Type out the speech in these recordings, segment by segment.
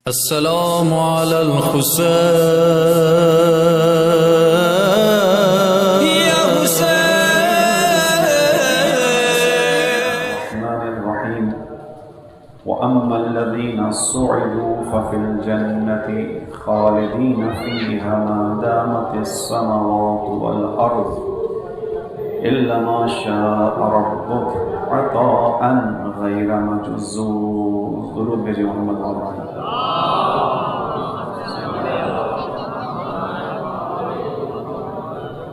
السلام على الحسين يا حسين. الرحمن الرحيم. وأما الذين صعدوا ففي الجنة خالدين فيها ما دامت السماوات والأرض إلا ما شاء ربك عطاء غير مجزوز. درود بھیجئے محمد مولانا.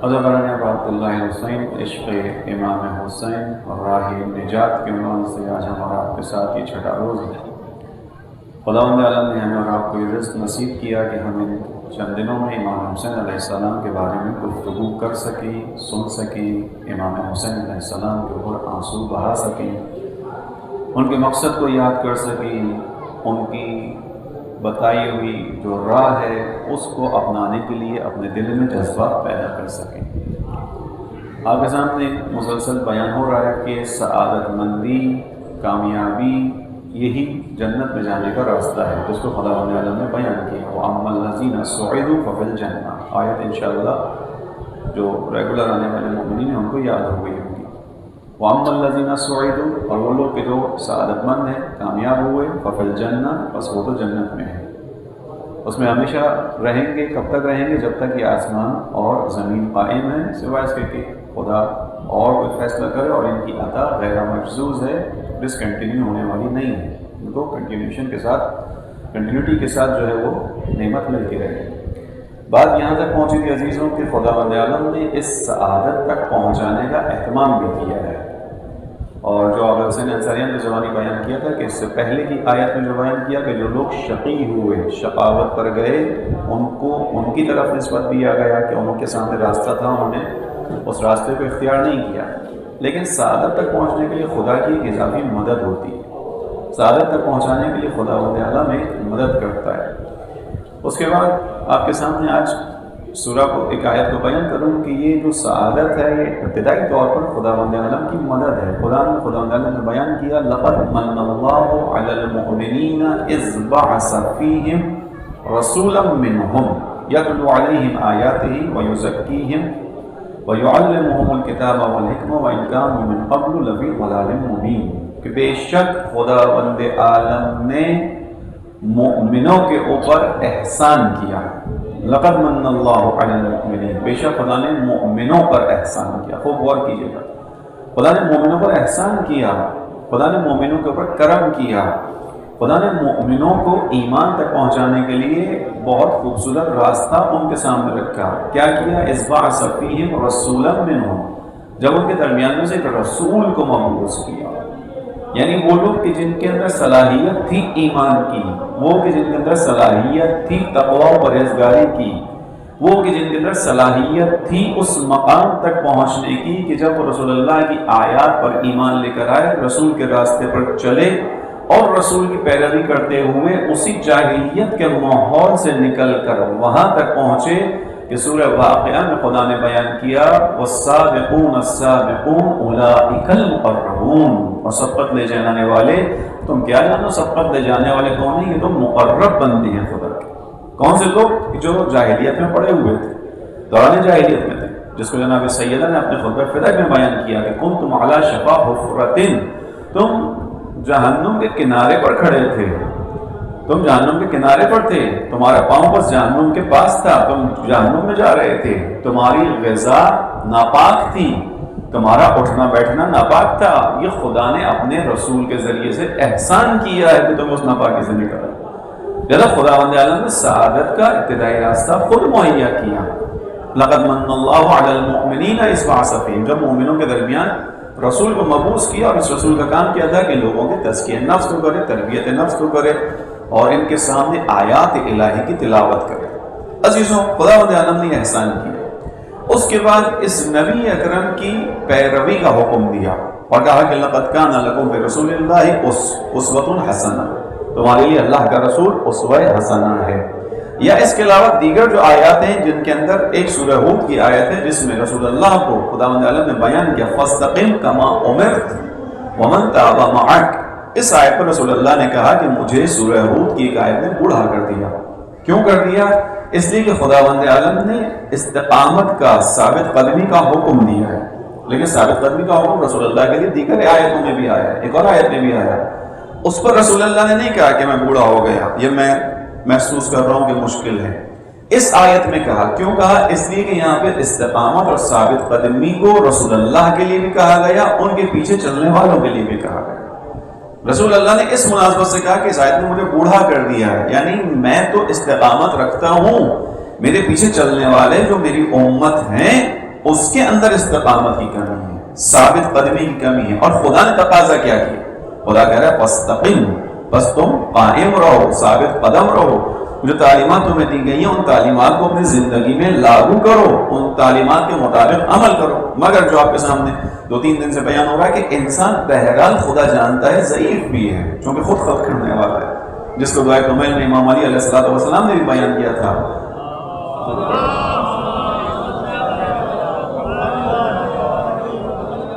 عزیزان عباد اللہ حسین، عشق امام حسین اور راہ نجات کے عنوان سے آج ہمارا آپ کے ساتھ یہ چھٹا روز ہے. خداوند عالم نے ہمیں اور آپ کو یہ رزق نصیب کیا کہ ہم ان چند دنوں میں امام حسین علیہ السلام کے بارے میں گفتگو کر سکیں، سن سکیں، امام حسین علیہ السلام کے اوپر آنسو بہا سکیں، ان کے مقصد کو یاد کر سکیں، ان کی بتائی ہوئی جو راہ ہے اس کو اپنانے کے لیے اپنے دل میں جذبات پیدا کر سکیں. آپ کے سامنے مسلسل بیان ہو رہا ہے کہ سعادت مندی، کامیابی یہی جنت میں جانے کا راستہ ہے جس کو خداوند عالم نے بیان کیا. وَأَمَّا الَّذِينَ صُعِدُوا فَفِي الْجَنَّةِ. آیت انشاءاللہ جو ریگولر آنے والے مومنین ہیں ان کو یاد ہو گئی ہوگی. وَأَمَّا الَّذِينَ صُعِدُوا، اور وہ لوگ کہ جو سعادت مند ہیں، کامیاب ہوئے، فَفِي الْجَنَّةِ، بس وہ تو جنت میں ہیں، اس میں ہمیشہ رہیں گے. کب تک رہیں گے؟ جب تک یہ آسمان اور زمین قائم ہے، سوائے اس کے کہ خدا اور کوئی فیصلہ کرے اور ان کی عطا غیر مجزوز ہے، ڈسکنٹینیو ہونے والی نہیں ہے. ان کو کنٹینیوٹی کے ساتھ جو ہے وہ نعمت ملتی رہے. بات یہاں تک پہنچی تھی عزیزوں کہ خداوند عالم نے اس سعادت تک پہنچانے کا اہتمام بھی کیا ہے. اور جو آپ حسین انصاریہ نے زبانی بیان کیا تھا کہ اس سے پہلے کی آیت میں جو بیان کیا کہ جو لوگ شقی ہوئے، شقاوت پر گئے، ان کو ان کی طرف نسبت دیا گیا کہ ان کے سامنے راستہ تھا، انہوں نے اس راستے کو اختیار نہیں کیا. لیکن سعادت تک پہنچنے کے لیے خدا کی ایک اضافی مدد ہوتی ہے. سعادت تک پہنچانے کے لیے خداوند عالم ایک مدد کرتا ہے. اس کے بعد آپ کے سامنے آج سورہ کو ایک آیت کو بیان کروں کہ یہ جو سعادت ہے یہ ابتدائی طور پر خداوند عالم کی مدد ہے. خداوند عالم نے بیان کیا لَقَدْ مَنَّ اللَّهُ عَلَى الْمُؤْمِنِينَ إِذْ بَعَثَ فِيهِمْ رَسُولًا مِّنْهُمْ يَتْلُو عَلَيْهِمْ آيَاتِهِ وَيُزَكِّيهِمْ وَيُعَلِّمُهُمُ الْكِتَابَ وَالْحِكْمَةَ وَإِنْ كَانُوا مِنْ قَبْلُ لَفِي ضَلَالٍ مُّبِينٍ. کہ بے شک خداوند عالم نے مومنوں کے اوپر احسان کیا. لقد من اللہ علی المؤمنین، بے شک خدا نے مومنوں پر احسان کیا. خوب غور کیجیے گا، خدا نے مومنوں پر احسان کیا، خدا نے مومنوں کے اوپر کرم کیا. خدا نے مومنوں کو ایمان تک پہنچانے کے لیے بہت خوبصورت راستہ ان کے سامنے رکھا. کیا کیا؟ اذ بعث فیہم رسولا منہم، جب ان کے درمیان میں سے ایک رسول کو مبعوث کیا. یعنی وہ لوگ کہ جن کے اندر صلاحیت تھی ایمان کی، وہ کہ جن کے اندر صلاحیت تھی تقوی و پرہیزگاری کی، وہ کہ جن کے اندر صلاحیت تھی اس مقام تک پہنچنے کی کہ جب وہ رسول اللہ کی آیات پر ایمان لے کر آئے، رسول کے راستے پر چلے اور رسول کی پیروی کرتے ہوئے اسی جاہلیت کے ماحول سے نکل کر وہاں تک پہنچے کہ سورہ واقعہ میں خدا نے بیان کیا وَالسَّابِقُونَ السَّابِقُونَ أُولَئِكَ الْمُقَرَّبُونَ. اور سبقت لے جانے والے، تم کیا جانو سبقت لے جانے والے کون ہیں؟ یہ تو مقرب بندے ہیں خدا کے. کون سے لوگ؟ جو جاہلیت میں پڑے ہوئے تھے، دوران جاہلیت میں تھے، جس کو جناب سیدہ نے اپنے خطبہ فداء میں بیان کیا کہ كُنْتُمْ عَلَى شَفَا حُفْرَةٍ، تم جہنم کے کنارے پر کھڑے تھے، تم جہنم کے کنارے پر تھے، تمہارا پاؤں بس جہنم کے پاس تھا، تم جہنم میں جا رہے تھے، تمہاری غذا ناپاک تھی، تمہارا اٹھنا بیٹھنا ناپاک تھا. یہ خدا نے اپنے رسول کے ذریعے سے احسان کیا ہے کہ تم اس ناپاکی سے نکلا. جب خداوند عالم نے سعادت کا ابتدائی راستہ خود مہیا کیا. لقد من اللہ علی المؤمنین اذ بعث فیہم، جب مومنوں کے درمیان رسول کو مبعوث کیا، اور اس رسول کا کام کیا تھا کہ لوگوں کے تزکیہ نفس کو کرے، تربیت نفس کو کرے اور ان کے سامنے آیات الہی کی تلاوت کرے. عزیزوں، خداوند عالم نے احسان کیا. اس کے بعد اس نبی اکرم کی پیروی کا حکم دیا اور کہا کہ لقد کان لکم فی رسول اللہ اسوۃ حسنہ، تمہارے لیے اللہ کا رسول اسوہ حسنہ ہے. یا اس کے علاوہ دیگر جو آیات ہیں جن کے اندر ایک سورہ ہود کی آیت ہے جس میں رسول اللہ کو خداوند عالم نے بیان کیا فاستقم کما امرت ومن تاب معک، اس آیت پر رسول اللہ نے کہا کہ مجھے سورہ ہود کی ایک آیت نے بوڑھا کر دیا. کیوں کر دیا؟ اس لیے کہ خداوند عالم نے استقامت کا، ثابت قدمی کا حکم دیا ہے، لیکن ثابت قدمی کا حکم رسول اللہ کے لیے دیگر آیتوں میں بھی آیا ہے، ایک اور آیت میں بھی آیا ہے. اس پر رسول اللہ نے نہیں کہا کہ میں بوڑھا ہو گیا، یہ میں محسوس کر رہا ہوں کہ مشکل ہے. اس آیت میں کہا. کیوں کہا؟ اس لیے کہ یہاں پہ استقامت اور ثابت قدمی کو رسول اللہ کے لیے بھی کہا گیا، ان کے پیچھے چلنے والوں کے لیے بھی کہا گیا. رسول اللہ نے اس مناسبت سے کہا کہ اس آیت نے مجھے بوڑھا کر دیا ہے، یعنی میں تو استقامت رکھتا ہوں، میرے پیچھے چلنے والے جو میری امت ہیں اس کے اندر استقامت کی کمی ہے، ثابت قدمی کی کمی ہے. اور خدا نے تقاضا کیا کیا؟ خدا کہہ رہا ہے فاستقم، بس تم قائم رہو، ثابت قدم رہو. جو تعلیمات تمہیں دی گئی ہیں ان تعلیمات کو اپنی زندگی میں لاگو کرو، ان تعلیمات کے مطابق عمل کرو. مگر جو آپ کے سامنے 2-3 دن سے بیان ہو رہا ہے کہ انسان بہرحال خدا جانتا ہے ضعیف بھی ہے، چونکہ خود خلق کرنے والا ہے، جس کو دعائے کمیل میں امام علی علیہ السلام نے بھی بیان کیا تھا.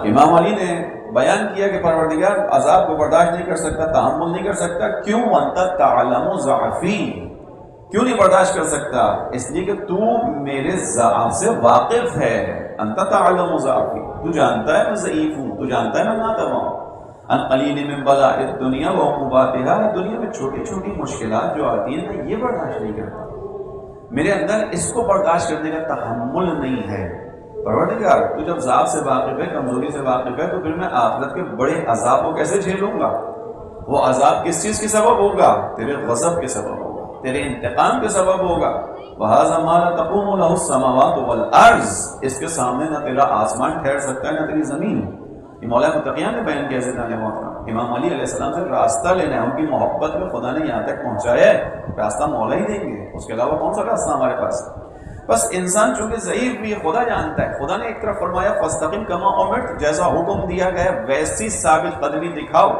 امام علی نے بیان کیا کہ پروردگار عذاب کو برداشت نہیں کر سکتا، تحمل نہیں کر سکتا. کیوں؟ انت تعلم ضعفی. کیوں نہیں برداشت کر سکتا؟ اس لیے کہ تو میرے ضعف سے واقف ہے. انت تعلم ضعفی، تو جانتا ہے میں ضعیف ہوں، تو جانتا ہے میں ناتواں ہوں. ان قلیل من بلاء الدنیا وعقوباتها، دنیا میں چھوٹی چھوٹی مشکلات جو آتی ہیں میں یہ برداشت نہیں کرتا، میرے اندر اس کو برداشت کرنے کا تحمل نہیں ہے. پروردگار تو جب ضعف سے واقف ہے، کمزوری سے واقف ہے، تو پھر میں آخرت کے بڑے عذاب کو کیسے جھیلوں گا؟ وہ عذاب کس چیز کے سبب ہوگا؟ تیرے غضب کے سبب ہوگا، تیرے انتقام کے سبب ہوگا. وَهَذَا مَا لَا تَقُومُ لَهُ السَّمَاوَاتُ وَالْأَرْضُ، اس کے سامنے نہ تیرا آسمان ٹھہر سکتا ہے نہ تیری زمین. یہ مولا متقیان نے بیان کیا عزیزان محترم. امام علی علیہ السلام سے راستہ لینا ہے، ان کی محبت میں خدا نے یہاں تک پہنچایا ہے، راستہ مولا ہی دیں گے، اس کے علاوہ کون سا راستہ ہمارے پاس؟ بس انسان چونکہ ضعیف بھی ہے، خدا جانتا ہے. خدا نے ایک طرف فرمایا فاستقم کما امرت، جیسا حکم دیا گیا ویسی ثابت قدمی دکھاؤ،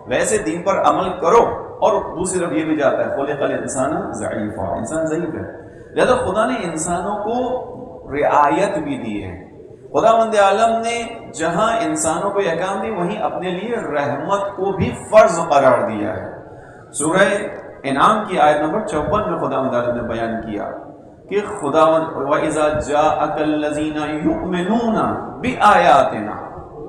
ویسے دین پر عمل کرو. اور دوسری طرف یہ بھی جاتا ہے خلق الانسان ضعیفا، انسان ضعیف ہے، لہذا خدا نے انسانوں کو رعایت بھی دی ہے. خداوند عالم نے جہاں انسانوں کو یہ کام دی، وہیں اپنے لیے رحمت کو بھی فرض قرار دیا ہے. سورہ انعام کی آیت نمبر 54 میں خداوند عالم نے بیان کیا کہ خداوند وَإِذَا جَاءَكَ الَّذِينَ يُؤْمِنُونَ بِآيَاتِنَا،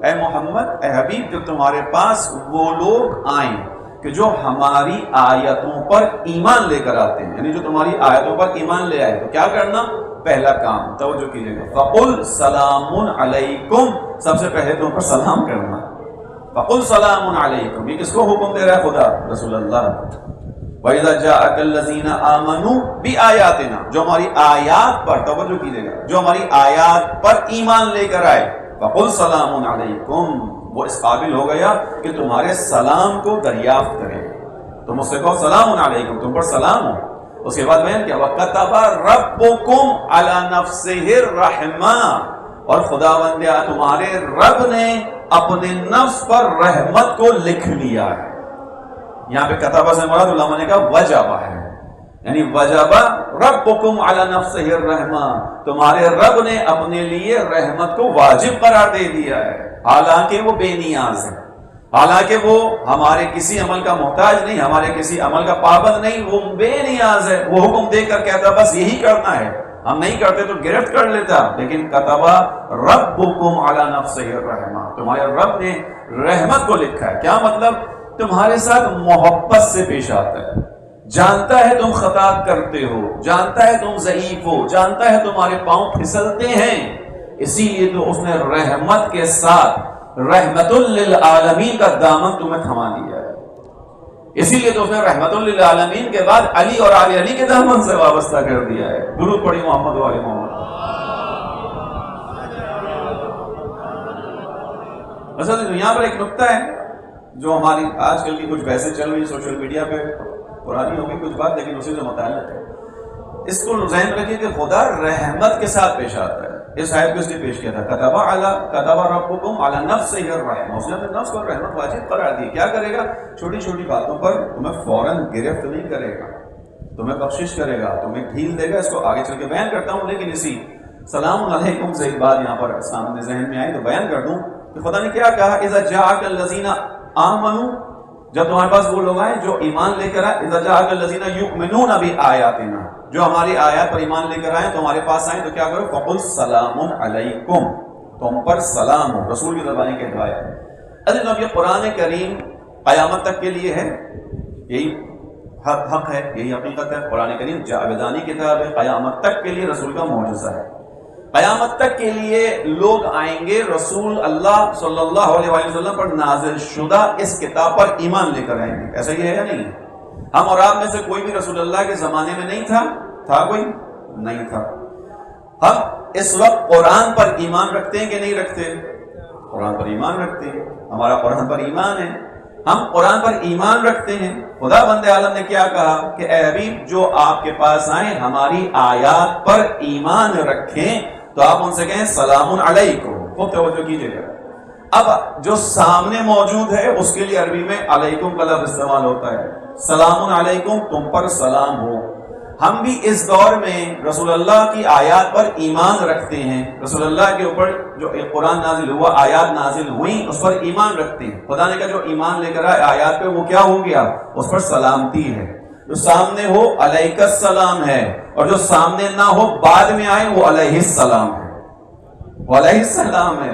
اے محمد، اے حبیب، جب تمہارے پاس وہ لوگ آئیں کہ جو ہماری آیتوں پر ایمان لے کر آتے ہیں، یعنی جو تمہاری آیتوں پر ایمان لے آئے، تو کیا کرنا؟ پہلا کام توجہ کیجئے گا، فَقُلْ سَلَامٌ عَلَيْكُمْ، سب سے پہلے تم پر سلام کرنا. فَقُلْ سَلَامٌ عَلَيْكُمْ، یہ کس کو حکم دے رہا ہے خدا؟ رسول اللہ. وَإِذَا جَاءَكَ الَّذِينَ آمَنُوا بِآيَاتِنَا، جو ہماری آیات پر، توجہ کیجئے گا، جو ہماری آیات پر ایمان لے کر آئے، فَقُلْ سَلَامٌ عَلَيْكُمْ، وہ اس قابل ہو گیا کہ تمہارے سلام کو دریافت کرے. تم اس سے کہو سلام علیکم، تم پر سلام ہو. اس کے بعد بیان کیا؟ وَكَتَبَ رَبُّكُمْ عَلَى نَفْسِهِ الرَّحْمَةَ، اور خداوند تمہارے رب نے اپنے نفس پر رحمت کو لکھ لیا ہے. یہاں پہ کتابہ سے مراد علماء نے کہا وجبہ ہے، یعنی وجبہ ربکم علی نفسہ الرحمہ، تمہارے رب نے اپنے لیے رحمت کو واجب قرار دے دیا ہے. حالانکہ وہ بے نیاز ہے، حالانکہ وہ ہمارے کسی عمل کا محتاج نہیں، ہمارے کسی عمل کا پابند نہیں، وہ بے نیاز ہے. وہ حکم دے کر کہتا بس یہی کرنا ہے، ہم نہیں کرتے تو گرفت کر لیتا. لیکن کتبہ ربکم علی نفسہ الرحمہ، تمہارے رب نے رحمت کو لکھا ہے. کیا مطلب؟ تمہارے ساتھ محبت سے پیش آتا ہے، جانتا ہے تم خطا کرتے ہو، جانتا ہے تم ضعیف ہو، جانتا ہے تمہارے پاؤں پھسلتے ہیں، اسی لیے تو اس نے رحمت کے ساتھ رحمت للعالمین کا دامن تمہیں تھما دیا ہے. اسی لیے تو اس نے رحمت للعالمین کے بعد علی اور آل علی کے دامن سے وابستہ کر دیا ہے. درود پڑھی محمد و آل محمد. اصل یہاں پر ایک نقطہ ہے جو ہماری آج کل کی کچھ بحثیں چل رہی سوشل میڈیا پہ، پرانی ہوگی کچھ بات لیکن اسی سے متعلق ہے. اس کو ذہن رکھیے کہ خدا رحمت کے ساتھ پیش آتا ہے. اس آیت کو اس نے پیش کیا تھا کتب ربکم علی نفسہ الرحمہ، اس نے اپنے نفس پر رحمت واجب قرار دی. کیا کرے گا؟ چھوٹی چھوٹی باتوں پر تمہیں فوراً گرفت نہیں کرے گا، تمہیں بخشش کرے گا، تمہیں ڈھیل دے گا. اس کو آگے چل کے بیان کرتا ہوں، لیکن اسی سلام علیکم سے ایک بات یہاں پر سامنے ذہن میں آئی تو بیان کر دوں کہ خدا نے کیا کہا؟ اذا جاءک الذین آمنوا جب تمہارے پاس وہ لوگ آئے جو ایمان لے کر آئے، اذا جاءک الذین یؤمنون بآیاتنا، جو ہماری آیات پر ایمان لے کر آئے تمہارے پاس آئیں تو کیا کرو، فقل سلام علیکم، تم پر سلام ہو، رسول کی زبانی کے دعائیں۔ اب یہ قرآن کریم قیامت تک کے لیے ہے، یہی حق ہے، یہی حقیقت ہے۔ قرآن کریم جاویدانی کتاب ہے، قیامت تک کے لیے رسول کا معجزہ ہے۔ قیامت تک کے لیے لوگ آئیں گے رسول اللہ صلی اللہ علیہ وسلم پر نازل شدہ اس کتاب پر ایمان لے کر آئیں گے۔ ایسا یہ ہے یا نہیں؟ ہم اور آپ میں سے کوئی بھی رسول اللہ کے زمانے میں نہیں تھا کوئی نہیں تھا۔ ہم اس وقت قرآن پر ایمان رکھتے ہیں کہ نہیں رکھتے؟ قرآن پر ایمان رکھتے ہیں، ہمارا قرآن پر ایمان ہے، ہم قرآن پر ایمان رکھتے ہیں۔ خدا بند عالم نے کیا کہا کہ اے حبیب جو آپ کے پاس آئیں ہماری آیات پر ایمان رکھیں تو آپ ان سے کہیں سلام علیکم۔ خوب توجہ کیجیے گا، اب جو سامنے موجود ہے اس کے لیے عربی میں علیکم کا لفظ استعمال ہوتا ہے، سلام علیکم، تم پر سلام ہو۔ ہم بھی اس دور میں رسول اللہ کی آیات پر ایمان رکھتے ہیں، رسول اللہ کے اوپر جو قرآن نازل ہوا، آیات نازل ہوئیں، اس پر ایمان رکھتے ہیں۔ خدا نے کہا جو ایمان لے کر آئے آیات پہ وہ کیا ہو گیا، اس پر سلامتی ہے۔ جو سامنے ہو علیک السلام ہے، اور جو سامنے نہ ہو بعد میں آئے وہ علیہ السلام ہے، وہ علیہ السلام ہے۔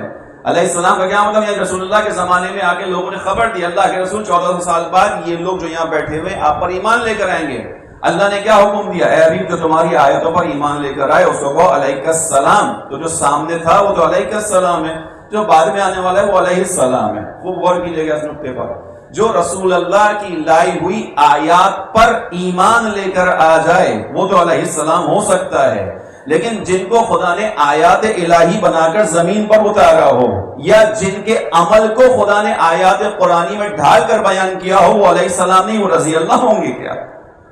علیہ السلام کا کیا مطلب ہے؟ رسول اللہ کے زمانے میں آگے لوگوں نے خبر دی اللہ کے رسول 1400 سال بعد یہ لوگ جو یہاں بیٹھے ہوئے آپ پر ایمان لے کر آئیں گے۔ اللہ نے کیا حکم دیا، اے حبیب جو تمہاری آیتوں پر ایمان لے کر آئے اس کو کہو علیک السلام۔ تو جو سامنے تھا وہ تو علیک السلام ہے، جو بعد میں آنے والا ہے وہ علیہ السلام ہے۔ خوب غور کیجیے گا اس نقطے پر، جو رسول اللہ کی لائی ہوئی آیات پر ایمان لے کر آ جائے وہ تو علیہ السلام ہو سکتا ہے، لیکن جن کو خدا نے آیات الہی بنا کر زمین پر اتارا ہو یا جن کے عمل کو خدا نے آیات قرآنی میں ڈھال کر بیان کیا ہو وہ علیہ السلام نہیں، وہ رضی اللہ ہوں گے۔ کیا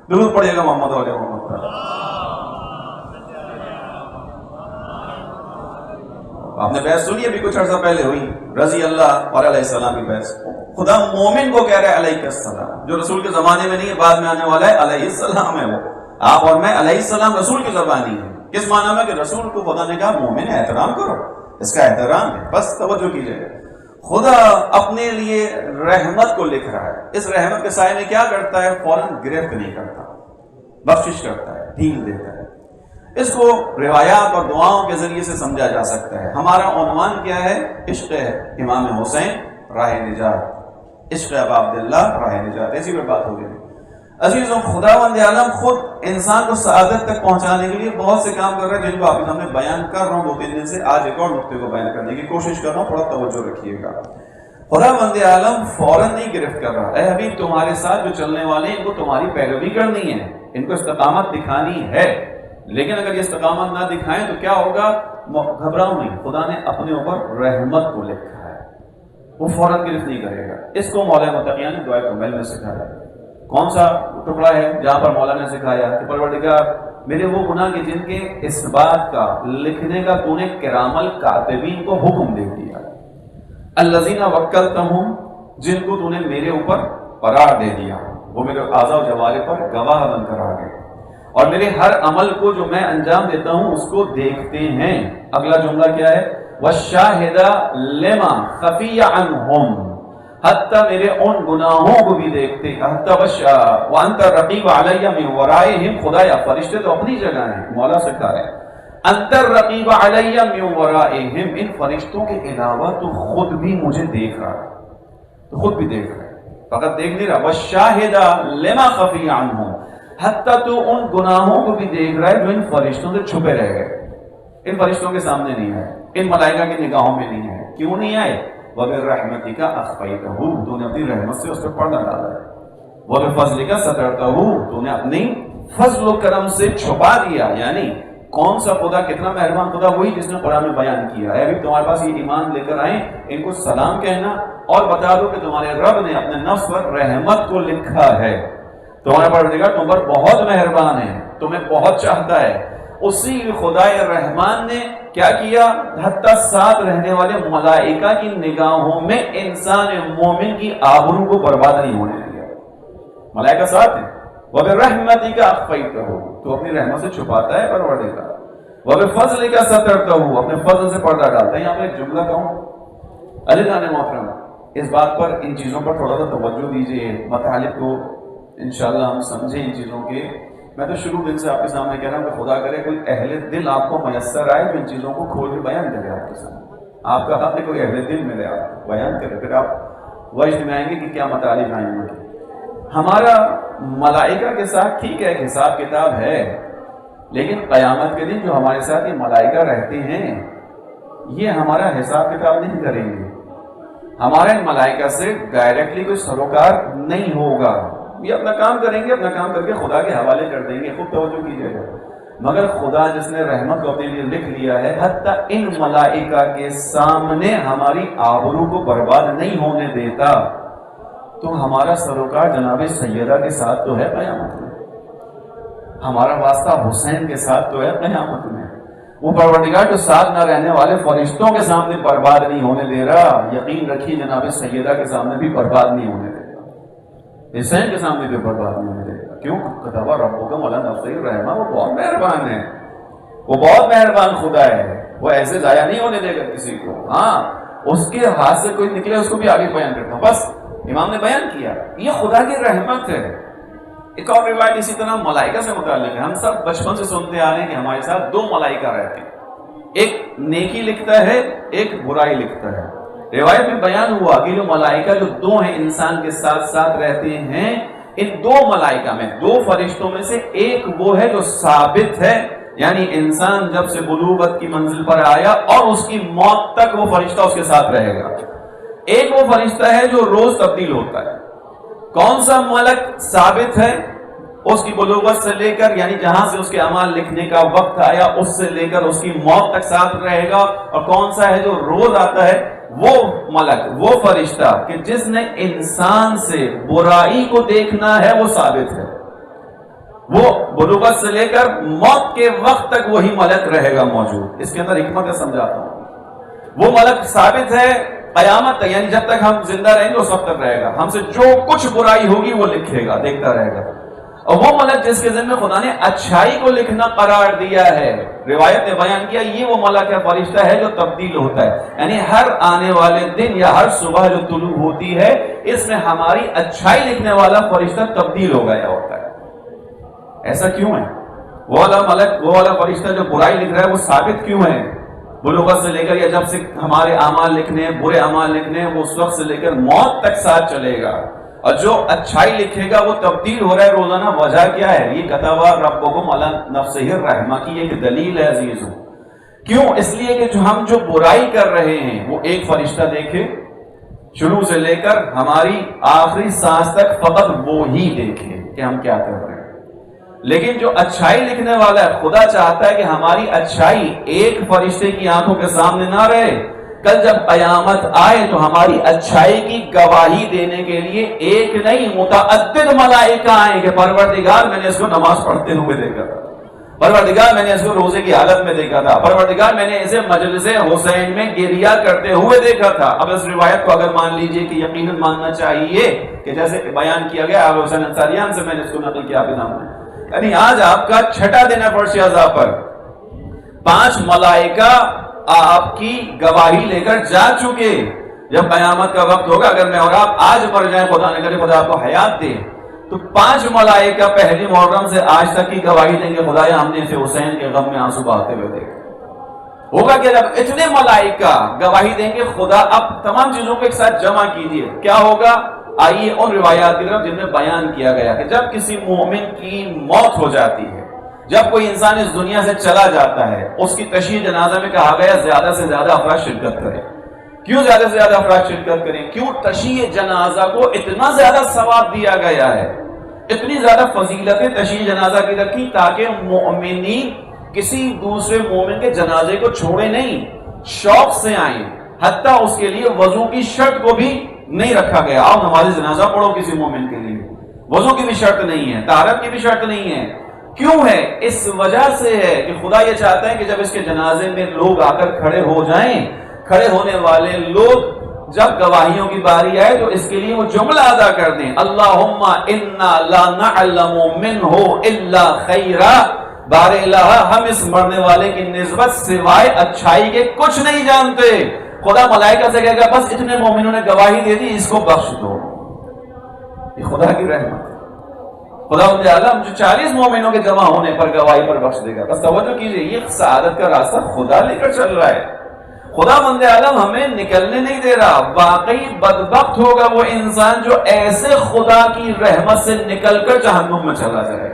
درود پڑھیے گا محمد علیہ محمد۔ آپ نے بحث سنی ابھی کچھ عرصہ پہلے ہوئی، رضی اللہ اور علیہ السلام کی بحث۔ خدا مومن کو کہہ رہا ہے علیہ السلام، جو رسول کے زمانے میں نہیں ہے بعد میں آنے والا ہے علیہ السلام ہے۔ وہ آپ اور میں علیہ السلام رسول کی زبانی ہے، کس معنی میں کہ رسول کو خدا نے کہا مومن ہے احترام کرو، اس کا احترام ہے۔ بس توجہ کیجیے، خدا اپنے لیے رحمت کو لکھ رہا ہے، اس رحمت کے سائے میں کیا کرتا ہے، فوراً گرفت نہیں کرتا، بخشش کرتا ہے، ڈھیل دیتا ہے۔ اس کو روایات اور دعاؤں کے ذریعے سے سمجھا جا سکتا ہے۔ ہمارا عنوان کیا ہے، عشق امام حسین راہ نجات، عشق ابا عبداللہ راہ نجات، ایسی کوئی بات ہوگی۔ عزیزوں، خداوند عالم خود انسان کو سعادت تک پہنچانے کے لیے بہت سے کام کر رہا ہے جن کو آپ کے سامنے بیان کر رہا ہوں 2-3 دن سے۔ آج ایک اور نقطے کو بیان کرنے کی کوشش کر رہا ہوں، تھوڑا توجہ رکھیے گا۔ خداوند عالم فوراً نہیں گرفت کر رہا، اے حبیب تمہارے ساتھ جو چلنے والے ہیں ان کو تمہاری پیروی کرنی ہے، ان کو استقامت دکھانی ہے، لیکن اگر یہ استقامت نہ دکھائیں تو کیا ہوگا، گھبراؤ نہیں، خدا نے اپنے اوپر رحمت کو لکھا ہے، وہ فوراً گرفت نہیں کرے گا۔ اس کو مولا متقیہ نے دعائے کمیل میں سکھایا۔ کون سا ٹکڑا ہے جہاں پر مولا نے سکھایا کہ پروردگار میرے وہ گناہ کے جن کے اس بات کا لکھنے کا تو نے کرام الکاتبین کو حکم دے دیا، الذین وکلتہم جن کو تو نے میرے اوپر قرار دے دیا، وہ میرے اعضاء و جوارح پر گواہ بن کر آ گئے، اور میرے ہر عمل کو جو میں انجام دیتا ہوں اس کو دیکھتے ہیں۔ اگلا جملہ کیا ہے، وَالشَّاهِدَ لِمَا خَفِيَ عَنْهُمْ حتیٰ میرے ان گناہوں کو بھی دیکھتے، حتیٰ وَأَنْتَ الرَّقِيبُ عَلَيَّ مِنْ وَرَائِهِمْ، خدایا فرشتے تو اپنی جگہ ہیں، مولا سکھا رہے ہیں، أَنْتَ الرَّقِيبُ عَلَيَّ مِنْ وَرَائِهِمْ، ان فرشتوں کے علاوہ تو خود بھی مجھے دیکھ رہا ہے، تو خود بھی دیکھ رہا ہے، فقط دیکھ نہیں رہا، وَالشَّاهِدَ لِمَا خَفِيَ عَنْهُمْ حتیٰ تو ان گناہوں کو بھی دیکھ رہا ہے جو ان فرشتوں سے چھپے رہ گئے، ان فرشتوں کے سامنے نہیں ہے، ان ملائکہ کی نگاہوں میں نہیں ہے۔ کیوں نہیں آئے، وَبِرَحْمَتِكَ أَخْفَيْتَهُ، تو نے اپنی رحمت سے اس پر پردہ ڈالا ہے، وَبِفَضْلِكَ سَتَرْتَهُ، تو نے اپنی فضل و کرم سے چھپا دیا۔ یعنی کون سا خدا، کتنا مہربان خدا، وہی جس نے قرآن میں بیان کیا ہے۔ ابھی تمہارے پاس یہ ایمان لے کر آئیں، ان کو سلام کہنا اور بتا دو کہ تمہارے رب نے اپنے نفس پر رحمت کو لکھا ہے، تمہارا پروردگار تم پر بہت مہربان ہے، تمہیں بہت چاہتا ہے۔ اسی خدائے رحمان نے کیا کیا، حتیٰ ساتھ رہنے والے ملائکہ کی نگاہوں میں انسان مومن کی آبرو کو برباد نہیں ہونے دیا۔ ملائکہ ساتھ ہیں، وَبِرَحْمَتِكَ أَخْفَيْتَهُ، تو اپنی رحمت سے چھپاتا ہے پروردگار، وَبِفَضْلِكَ سَتَرْتَهُ، اپنے فضل سے پردہ ڈالتا ہے۔ یہاں پہ ایک جملہ کہوں، علی جان محترم، اس بات پر ان چیزوں پر تھوڑا سا توجہ دیجیے، مطالب کو انشاءاللہ ہم سمجھیں ان چیزوں کے. میں تو شروع دن سے آپ کے سامنے کہہ رہا ہوں کہ خدا کرے کوئی اہل دل آپ کو میسر آئے تو ان چیزوں کو کھول کے بیان کرے آپ کے سامنے. آپ کا حق ہے کوئی اہل دل ملے آپ بیان کرے، پھر آپ وجد میں آئیں گے کہ کیا مطالب آئیں گے. ہمارا ملائکہ کے ساتھ ٹھیک ہے حساب کتاب ہے، لیکن قیامت کے دن جو ہمارے ساتھ یہ ملائکہ رہتے ہیں یہ ہمارا حساب کتاب نہیں کریں گے. ہمارے ملائکہ سے ڈائریکٹلی کوئی سروکار نہیں ہوگا. یہ اپنا کام کریں گے، اپنا کام کر کے خدا کے حوالے کر دیں گے. خوب توجہ کیجیے گا. مگر خدا جس نے رحمت کو اپنے لیے لکھ لیا ہے، حتیٰ ان ملائکہ کے سامنے ہماری آبرو کو برباد نہیں ہونے دیتا. تو ہمارا سروکار جناب سیدہ کے ساتھ تو ہے قیامت میں، ہمارا واسطہ حسین کے ساتھ تو ہے قیامت میں. وہ پروردگار جو ساتھ نہ رہنے والے فرشتوں کے سامنے برباد نہیں ہونے دے رہا، یقین رکھیے جناب سیدہ کے سامنے بھی برباد نہیں ہونے دے گا، حسین کے سامنے بھی برباد نہیں ہونے دے گا. کیوں؟ کتب ربکم علی نفسہ الرحمہ. وہ بہت مہربان ہے، وہ بہت مہربان خدا ہے، وہ ایسے ضائع نہیں ہونے دے گا کسی کو. ہاں اس کے ہاتھ سے کوئی نکلے اس کو بھی آگے بیان کرتا ہوں. بس امام نے بیان کیا یہ خدا کی رحمت ہے. ایک اور روایت اسی طرح ملائکہ سے متعلق ہے. ہم سب بچپن سے سنتے آ رہے ہیں کہ ہمارے ساتھ دو ملائکہ رہتے ہیں، ایک نیکی لکھتا ہے، ایک برائی لکھتا ہے. روایت میں بیان ہوا کہ جو ملائکہ جو دو ہیں انسان کے ساتھ ساتھ رہتے ہیں، ان دو ملائکہ میں دو فرشتوں میں سے ایک وہ ہے جو ثابت ہے، یعنی انسان جب سے بلوغت کی منزل پر آیا اور اس کی موت تک وہ فرشتہ اس کے ساتھ رہے گا. ایک وہ فرشتہ ہے جو روز تبدیل ہوتا ہے. کون سا ملک ثابت ہے؟ اس کی بلوغت سے لے کر، یعنی جہاں سے اس کے اعمال لکھنے کا وقت آیا اس سے لے کر اس کی موت تک ساتھ رہے گا. اور کون سا ہے جو روز آتا ہے؟ وہ ملک، وہ فرشتہ کہ جس نے انسان سے برائی کو دیکھنا ہے وہ ثابت ہے. وہ بلوغت سے لے کر موت کے وقت تک وہی ملک رہے گا موجود. اس کے اندر حکمت ہے، سمجھاتا ہوں. وہ ملک ثابت ہے قیامت تک، یعنی جب تک ہم زندہ رہیں گے اس وقت تک رہے گا. ہم سے جو کچھ برائی ہوگی وہ لکھے گا، دیکھتا رہے گا. اور وہ ملک جس کے ذمہ خدا نے اچھائی کو لکھنا قرار دیا ہے، روایت نے بیان کیا یہ وہ ملک ہے، فرشتہ ہے جو تبدیل ہوتا ہے. یعنی ہر آنے والے دن یا ہر صبح جو طلوع ہوتی ہے اس میں ہماری اچھائی لکھنے والا فرشتہ تبدیل ہو گیا ہوتا ہے. ایسا کیوں ہے؟ وہ والا ملک، وہ والا فرشتہ جو برائی لکھ رہا ہے وہ ثابت کیوں ہے؟ بلوغت سے لے کر یا جب سے ہمارے اعمال لکھنے ہیں، برے اعمال لکھنے ہیں، وہ اس وقت سے لے کر موت تک ساتھ چلے گا. اور جو اچھائی لکھے گا وہ تبدیل ہو رہا ہے روزانہ. وجہ کیا ہے؟ یہ کتب ربکم علی نفسہ الرحمہ کی ایک دلیل ہے عزیزوں. کیوں؟ اس لیے کہ ہم جو برائی کر رہے ہیں وہ ایک فرشتہ دیکھے، شروع سے لے کر ہماری آخری سانس تک فقط وہی دیکھے کہ ہم کیا کر رہے ہیں. لیکن جو اچھائی لکھنے والا ہے خدا چاہتا ہے کہ ہماری اچھائی ایک فرشتے کی آنکھوں کے سامنے نہ رہے. کل جب قیامت آئے تو ہماری اچھائی کی گواہی دینے کے لیے ایک نہیں متعدد ملائکہ آئیں کہ پروردگار میں نے اس کو نماز پڑھتے ہوئے دیکھا تھا، پروردگار میں نے اس کو روزے کی حالت میں دیکھا تھا، پروردگار میں نے اسے مجلس حسین میں گریہ کرتے ہوئے دیکھا تھا. اب اس روایت کو اگر مان لیجئے کہ یقیناً ماننا چاہیے کہ جیسے بیان کیا گیا ابو حسین انصاریان سے میں نے اس کو نقل کیا آپ کے سامنے، یعنی آج آپ کا چھٹا دن ہے فرش عزا پر. 5 ملائکہ آپ کی گواہی لے کر جا چکے. جب قیامت کا وقت ہوگا اگر میں اور آپ آج مر جائیں، خدا نہ کرے خدا آپ کو حیات دے، تو 5 ملائکہ پہلی محرم سے آج تک کی گواہی دیں گے خدایا ہم نے اسے حسین کے غم میں آنسو بہاتے ہوئے دیکھا. ہوگا کہ جب اتنے ملائکہ گواہی دیں گے خدا اب تمام چیزوں کو ایک ساتھ جمع کیجیے، کیا ہوگا؟ آئیے ان روایات کی طرف جن میں بیان کیا گیا کہ جب کسی مومن کی موت ہو جاتی ہے، جب کوئی انسان اس دنیا سے چلا جاتا ہے، اس کی تشییع جنازہ میں کہا گیا زیادہ سے زیادہ افراد شرکت کریں. کیوں زیادہ سے زیادہ افراد شرکت کریں؟ کیوں تشییع جنازہ کو اتنا زیادہ ثواب دیا گیا ہے، اتنی زیادہ فضیلتیں تشییع جنازہ کی رکھی تاکہ مومنین کسی دوسرے مومن کے جنازے کو چھوڑے نہیں، شوق سے آئیں. حتیٰ اس کے لیے وضو کی شرط کو بھی نہیں رکھا گیا، آؤ نماز جنازہ پڑھو کسی مومن کے لیے، وضو کی بھی شرط نہیں ہے، طہارت کی بھی شرط نہیں ہے. کیوں ہے؟ اس وجہ سے ہے کہ خدا یہ چاہتا ہے کہ جب اس کے جنازے میں لوگ آ کر کھڑے ہو جائیں، کھڑے ہونے والے لوگ جب گواہیوں کی باری آئے تو اس کے لیے وہ جملہ ادا کر دیں، اللہم انا لا نعلم منہ الا خیرا. بار الہ ہم اس مرنے والے کی نسبت سوائے اچھائی کے کچھ نہیں جانتے. خدا ملائکہ سے کہے گا بس اتنے مومنوں نے گواہی دے دی، اس کو بخش دو. یہ خدا کی رحمت ہے. خدا عالم جو 40 مومنوں کے جمع ہونے پر گواہی پر بخش دے گا. بس توجہ کیجئے، یہ سعادت کا راستہ خدا لے کر چل رہا ہے. خدا بند عالم ہمیں نکلنے نہیں دے رہا. واقعی بدبخت ہوگا وہ انسان جو ایسے خدا کی رحمت سے نکل کر جہنم میں چلا جائے.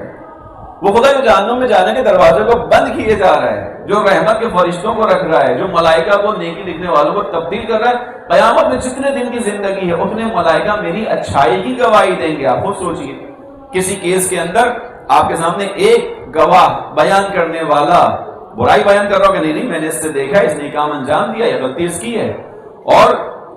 وہ خدا جو جہنم میں جانے کے دروازے کو بند کیے جا رہا ہے، جو رحمت کے فرشتوں کو رکھ رہا ہے، جو ملائکہ کو نیکی لکھنے والوں کو تبدیل کر رہا ہے. قیامت میں جتنے دن کی زندگی ہے اتنے ملائکہ میری اچھائی کی گواہی دیں گے. آپ خود سوچئے، کسی کیس کے اندر آپ کے سامنے ایک گواہ بیان کرنے والا برائی بیان کر رہا ہو کہ نہیں میں نے اس سے دیکھا، اس نے کام انجام دیا، یہ غلطی اس کی ہے، اور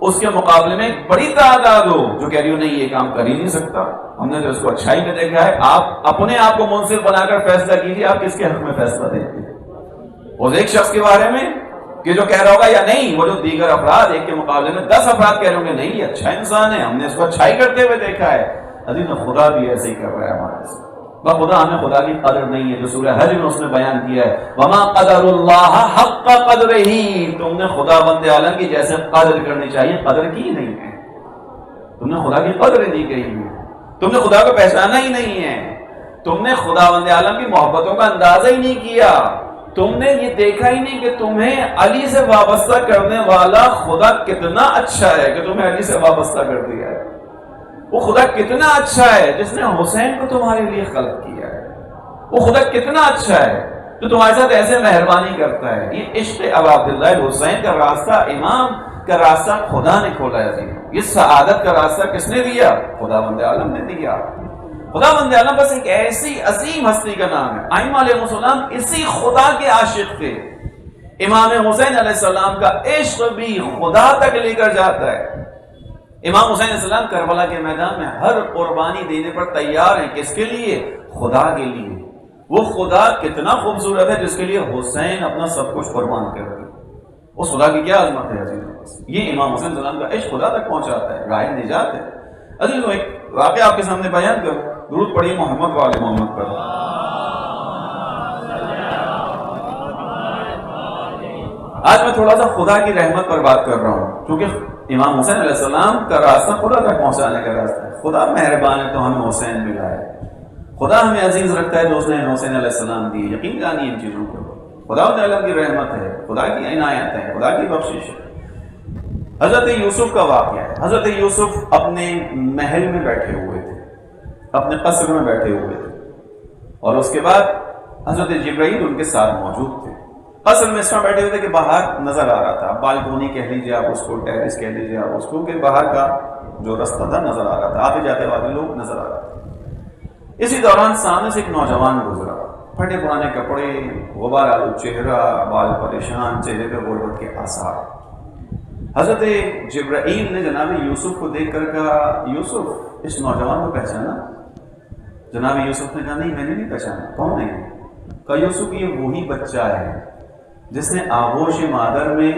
اس کے مقابلے میں ایک بڑی تعداد ہو جو کہہ رہی ہو نہیں یہ کام کر ہی نہیں سکتا، ہم نے تو اس کو اچھائی میں دیکھا ہے. آپ اپنے آپ کو منصف بنا کر فیصلہ کیجیے، آپ کس کے حق میں فیصلہ دیں گے؟ اس ایک شخص کے بارے میں کہ جو کہہ رہا ہوگا یا نہیں، وہ جو دیگر افراد ایک کے مقابلے میں 10 افراد کہہ رہے ہوں گے نہیں یہ اچھا انسان ہے، ہم نے اس کو اچھائی کرتے ہوئے دیکھا ہے. عزیز خدا بھی ایسے ہی کر رہا ہے ہمارے ساتھ. خدا ہمیں خدا کی قدر نہیں ہے، جو سورہ حج میں اس نے بیان کیا ہے وما قدر اللہ حق قدرہ، تم نے خدا بند عالم کی جیسے قدر کرنی چاہیے قدر کی نہیں ہے. تم نے خدا کی قدر ہی نہیں کہی ہے، تم نے خدا کو پہچانا ہی نہیں ہے، تم نے خدا بند عالم کی محبتوں کا اندازہ ہی نہیں کیا، تم نے یہ دیکھا ہی نہیں کہ تمہیں علی سے وابستہ کرنے والا خدا کتنا اچھا ہے کہ تمہیں علی سے وابستہ کر دیا ہے. وہ خدا کتنا اچھا ہے جس نے حسین کو تمہارے لیے خلق کیا ہے. وہ خدا کتنا اچھا ہے جو تمہارے ساتھ ایسے مہربانی کرتا ہے. یہ عشق ابا عبداللہ حسین کا راستہ، امام کا راستہ خدا نے کھولا ہے. یہ سعادت کا راستہ کس نے دیا؟ خدا بند عالم نے دیا. خدا بند عالم بس ایک ایسی عظیم ہستی کا نام ہے. ائمہ علیہ السلام اسی خدا کے عاشق تھے. امام حسین علیہ السلام کا عشق بھی خدا تک لے کر جاتا ہے. امام حسین علیہ السلام کربلا کے میدان میں ہر قربانی دینے پر تیار ہیں. کس کے لیے؟ خدا کے لیے. وہ خدا کتنا خوبصورت ہے جس کے لیے حسین اپنا سب کچھ قربان کر دے. اس خدا کی کیا عظمت ہے عزیز. یہ امام حسین علیہ السلام کا عشق خدا تک پہنچاتا ہے، راہ نجات ہے. عزیز ایک واقعہ آپ کے سامنے بیان کروں. درود پڑھیے محمد و آل محمد پر. آج میں تھوڑا سا خدا کی رحمت پر بات کر رہا ہوں کیونکہ امام حسین علیہ السلام کا راستہ خدا تک پہنچانے کا راستہ ہے. خدا مہربان ہے تو ہمیں حسین ملا ہے. خدا ہمیں عزیز رکھتا ہے تو اس نے حسین علیہ السلام دی. یقین جانیے ان چیزوں کو. خدا تعالیٰ کی رحمت ہے، خدا کی عنایت ہے، خدا کی بخشش ہے. حضرت یوسف کا واقعہ ہے. حضرت یوسف اپنے محل میں بیٹھے ہوئے تھے، اپنے قصر میں بیٹھے ہوئے تھے، اور اس کے بعد حضرت جبرائیل ان کے ساتھ موجود تھے. قصر میں اس طرح بیٹھے ہوئے تھے کہ باہر نظر آ رہا تھا. بالکونی کہہ لیجیے آپ اس کو، ٹیرس کہہ لیجیے آپ اس کو، کہ باہر کا جو رستہ تھا نظر آ رہا تھا، آتے جاتے والے لوگ نظر آ رہا تھا. اسی دوران سامنے سے ایک نوجوان گزرا، پھٹے پرانے کپڑے، غبار آلود چہرہ، بال پریشان، چہرے پہ غربت کے آثار. حضرت جبرائیل نے جناب یوسف کو دیکھ کر کہا یوسف اس نوجوان کو پہچانا؟ جناب یوسف نے کہا نہیں میں نے نہیں پہچانا. کون ہے؟ کہا یوسف یہ وہی بچہ ہے جس نے آغوش مادر میں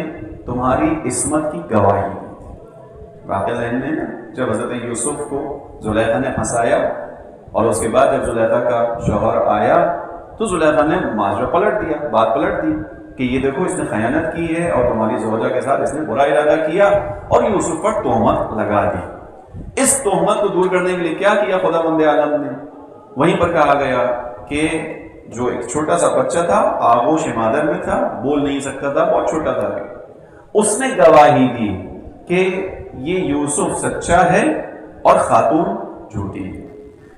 تمہاری عصمت کی گواہی دی. واقعہ ذہن میں نا، جب حضرت یوسف کو زلیخا نے پھنسایا اور اس کے بعد جب زلیخا کا شوہر آیا تو زلیخا نے معاشرہ پلٹ دیا، بات پلٹ دی کہ یہ دیکھو اس نے خیانت کی ہے اور تمہاری زوجہ کے ساتھ اس نے برا ارادہ کیا، اور یوسف پر تہمت لگا دی. اس تہمت کو دور کرنے کے لیے کیا کیا خدا بند عالم نے؟ وہیں پر کہا گیا کہ جو ایک چھوٹا سا بچہ تھا، آغوش مادر میں تھا، بول نہیں سکتا تھا، بہت چھوٹا تھا، اس نے گواہی دی کہ یہ یوسف سچا ہے اور خاتون جھوٹی ہے.